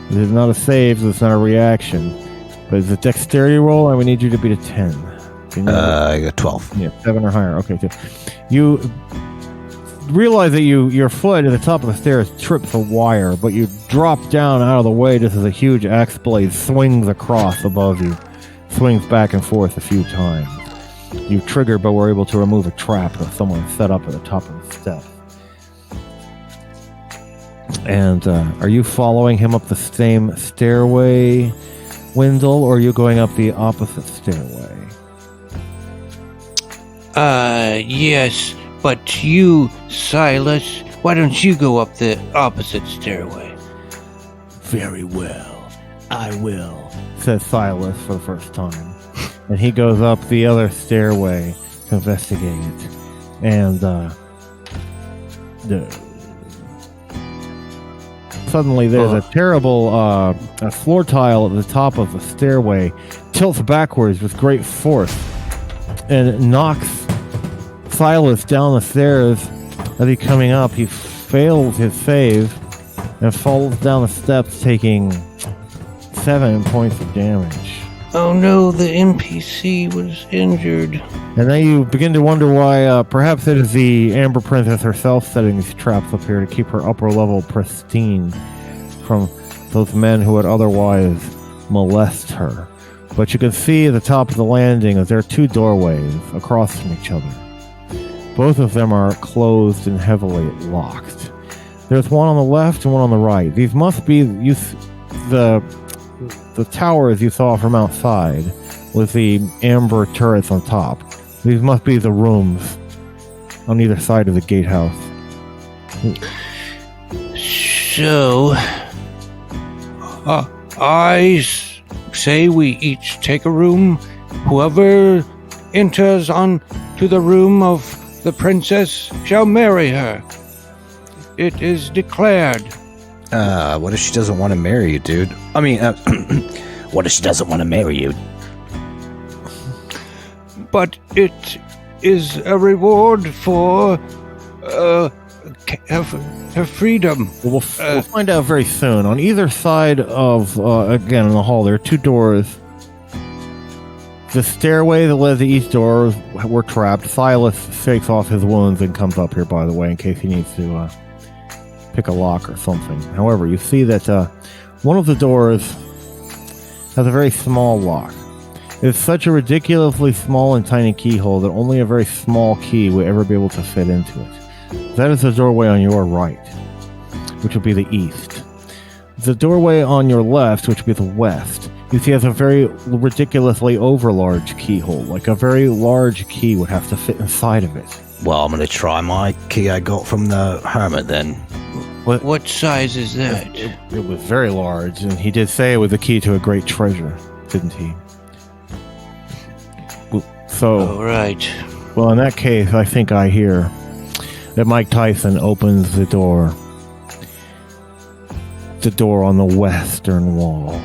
Speaker 2: This is not a save. This is not a reaction, but it's a dexterity roll, and we need you to beat a 10.
Speaker 1: I got 12.
Speaker 2: Yeah, 7 or higher. Okay, good. You realize that your foot at the top of the stairs trips a wire, but you drop down out of the way just as a huge axe blade swings across above you, swings back and forth a few times. You trigger, but were able to remove a trap that someone set up at the top of the steps. And are you following him up the same stairway, Wendyl, or are you going up the opposite stairway?
Speaker 3: Yes, but you, Silas, why don't you go up the opposite stairway?
Speaker 2: Very well, I will, says Silas for the first time. And he goes up the other stairway to investigate. And suddenly there's a terrible a floor tile at the top of the stairway tilts backwards with great force and it knocks Silas down the stairs. As he's coming up, he fails his save and falls down the steps, taking 7 points of damage.
Speaker 3: Oh no, the NPC was injured.
Speaker 2: And then you begin to wonder why perhaps it is the Amber Princess herself setting these traps up here to keep her upper level pristine from those men who would otherwise molest her. But you can see at the top of the landing that there are 2 doorways across from each other. Both of them are closed and heavily locked. There's one on the left and one on the right. These must be the towers you saw from outside with the amber turrets on top. These must be the rooms on either side of the gatehouse.
Speaker 3: So, I say we each take a room. Whoever enters on to the room of the princess shall marry her. It is declared.
Speaker 1: What if she doesn't want to marry you, dude? I mean,
Speaker 4: What if she doesn't want to marry you?
Speaker 3: But it is a reward for her freedom.
Speaker 2: We'll find out very soon. On either side of, again, in the hall, there are 2 doors. The stairway that led to each door were trapped. Silas shakes off his wounds and comes up here, by the way, in case he needs to pick a lock or something. However, you see that one of the doors has a very small lock. It's such a ridiculously small and tiny keyhole that only a very small key would ever be able to fit into it. That is the doorway on your right, which would be the east. The doorway on your left, which would be the west, you see has a very ridiculously overlarge keyhole. Like a very large key would have to fit inside of it.
Speaker 4: Well, I'm going to try my key I got from the hermit then.
Speaker 3: What size is that?
Speaker 2: It was very large, and he did say it was the key to a great treasure, didn't he? So,
Speaker 3: All right.
Speaker 2: well, in that case, I think I hear that Mike Tÿsen opens the door. The door on the western wall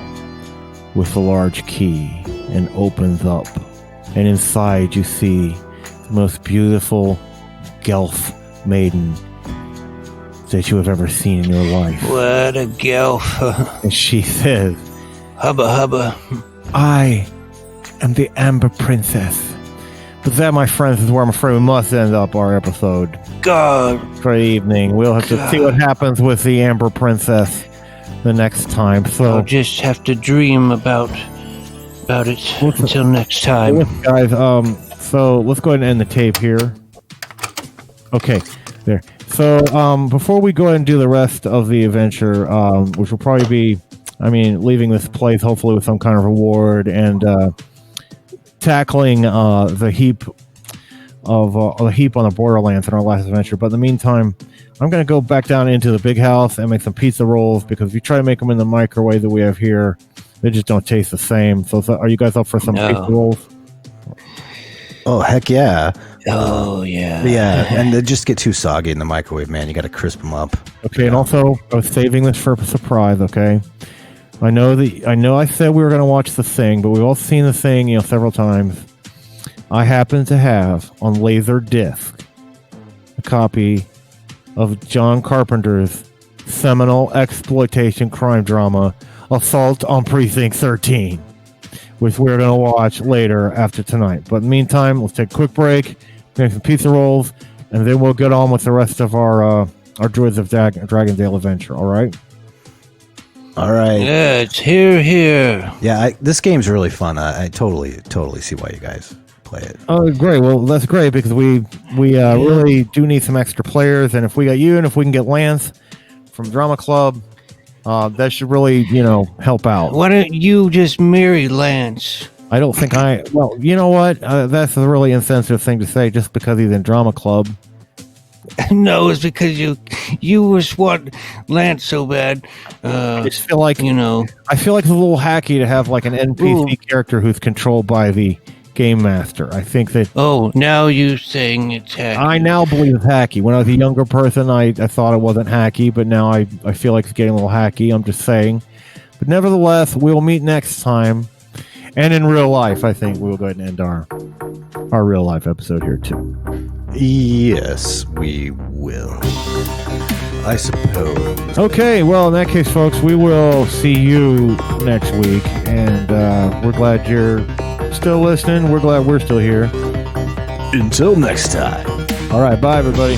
Speaker 2: with a large key and opens up. And inside you see the most beautiful Gelf maiden that you have ever seen in your life.
Speaker 3: What a gelf.
Speaker 2: And she says,
Speaker 3: Hubba hubba.
Speaker 2: I am the Amber Princess. But that, my friends, is where I'm afraid we must end up our episode
Speaker 3: God.
Speaker 2: for the evening. We'll have to see what happens with the Amber Princess the next time. So,
Speaker 3: I'll just have to dream about it until next time.
Speaker 2: listen, guys, so let's go ahead and end the tape here. Okay, there. So, before we go ahead and do the rest of the adventure, which will probably be, leaving this place hopefully with some kind of reward and tackling the heap on the Borderlands in our last adventure. But in the meantime, I'm going to go back down into the big house and make some pizza rolls, because if you try to make them in the microwave that we have here, they just don't taste the same. So are you guys up for some pizza rolls?
Speaker 1: Oh, heck yeah.
Speaker 3: Oh, yeah.
Speaker 1: Yeah, and they just get too soggy in the microwave, man. You got to crisp them up.
Speaker 2: Okay, and also, I was saving this for a surprise, okay? I know I said we were going to watch The Thing, but we've all seen The Thing, several times. I happen to have on laser disc a copy of John Carpenter's seminal exploitation crime drama, Assault on Precinct 13, which we're going to watch later after tonight. But in the meantime, let's take a quick break, make some pizza rolls, and then we'll get on with the rest of our Druids of Dragondale adventure, all right?
Speaker 1: All right.
Speaker 3: Yeah, it's here.
Speaker 1: Yeah, this game's really fun. I totally see why you guys play it.
Speaker 2: Oh, great. Well, that's great, because we really do need some extra players, and if we got you and if we can get Lance from Drama Club, that should really, help out.
Speaker 3: Why don't you just marry Lance?
Speaker 2: I don't think well, you know what? That's a really insensitive thing to say just because he's in Drama Club.
Speaker 3: No, it's because you was what Lance so bad.
Speaker 2: I just feel like, I feel like it's a little hacky to have like an NPC character who's controlled by the game master. I think that...
Speaker 3: Oh, now you saying it's hacky.
Speaker 2: I now believe it's hacky. When I was a younger person, I thought it wasn't hacky, but now I feel like it's getting a little hacky. I'm just saying. But nevertheless, we'll meet next time. And in real life, I think we'll go ahead and end our real life episode here too.
Speaker 1: Yes, we will. I suppose.
Speaker 2: Okay, well, in that case, folks, we will see you next week. And we're glad you're still listening. We're glad we're still here.
Speaker 1: Until next time.
Speaker 2: All right, bye, everybody.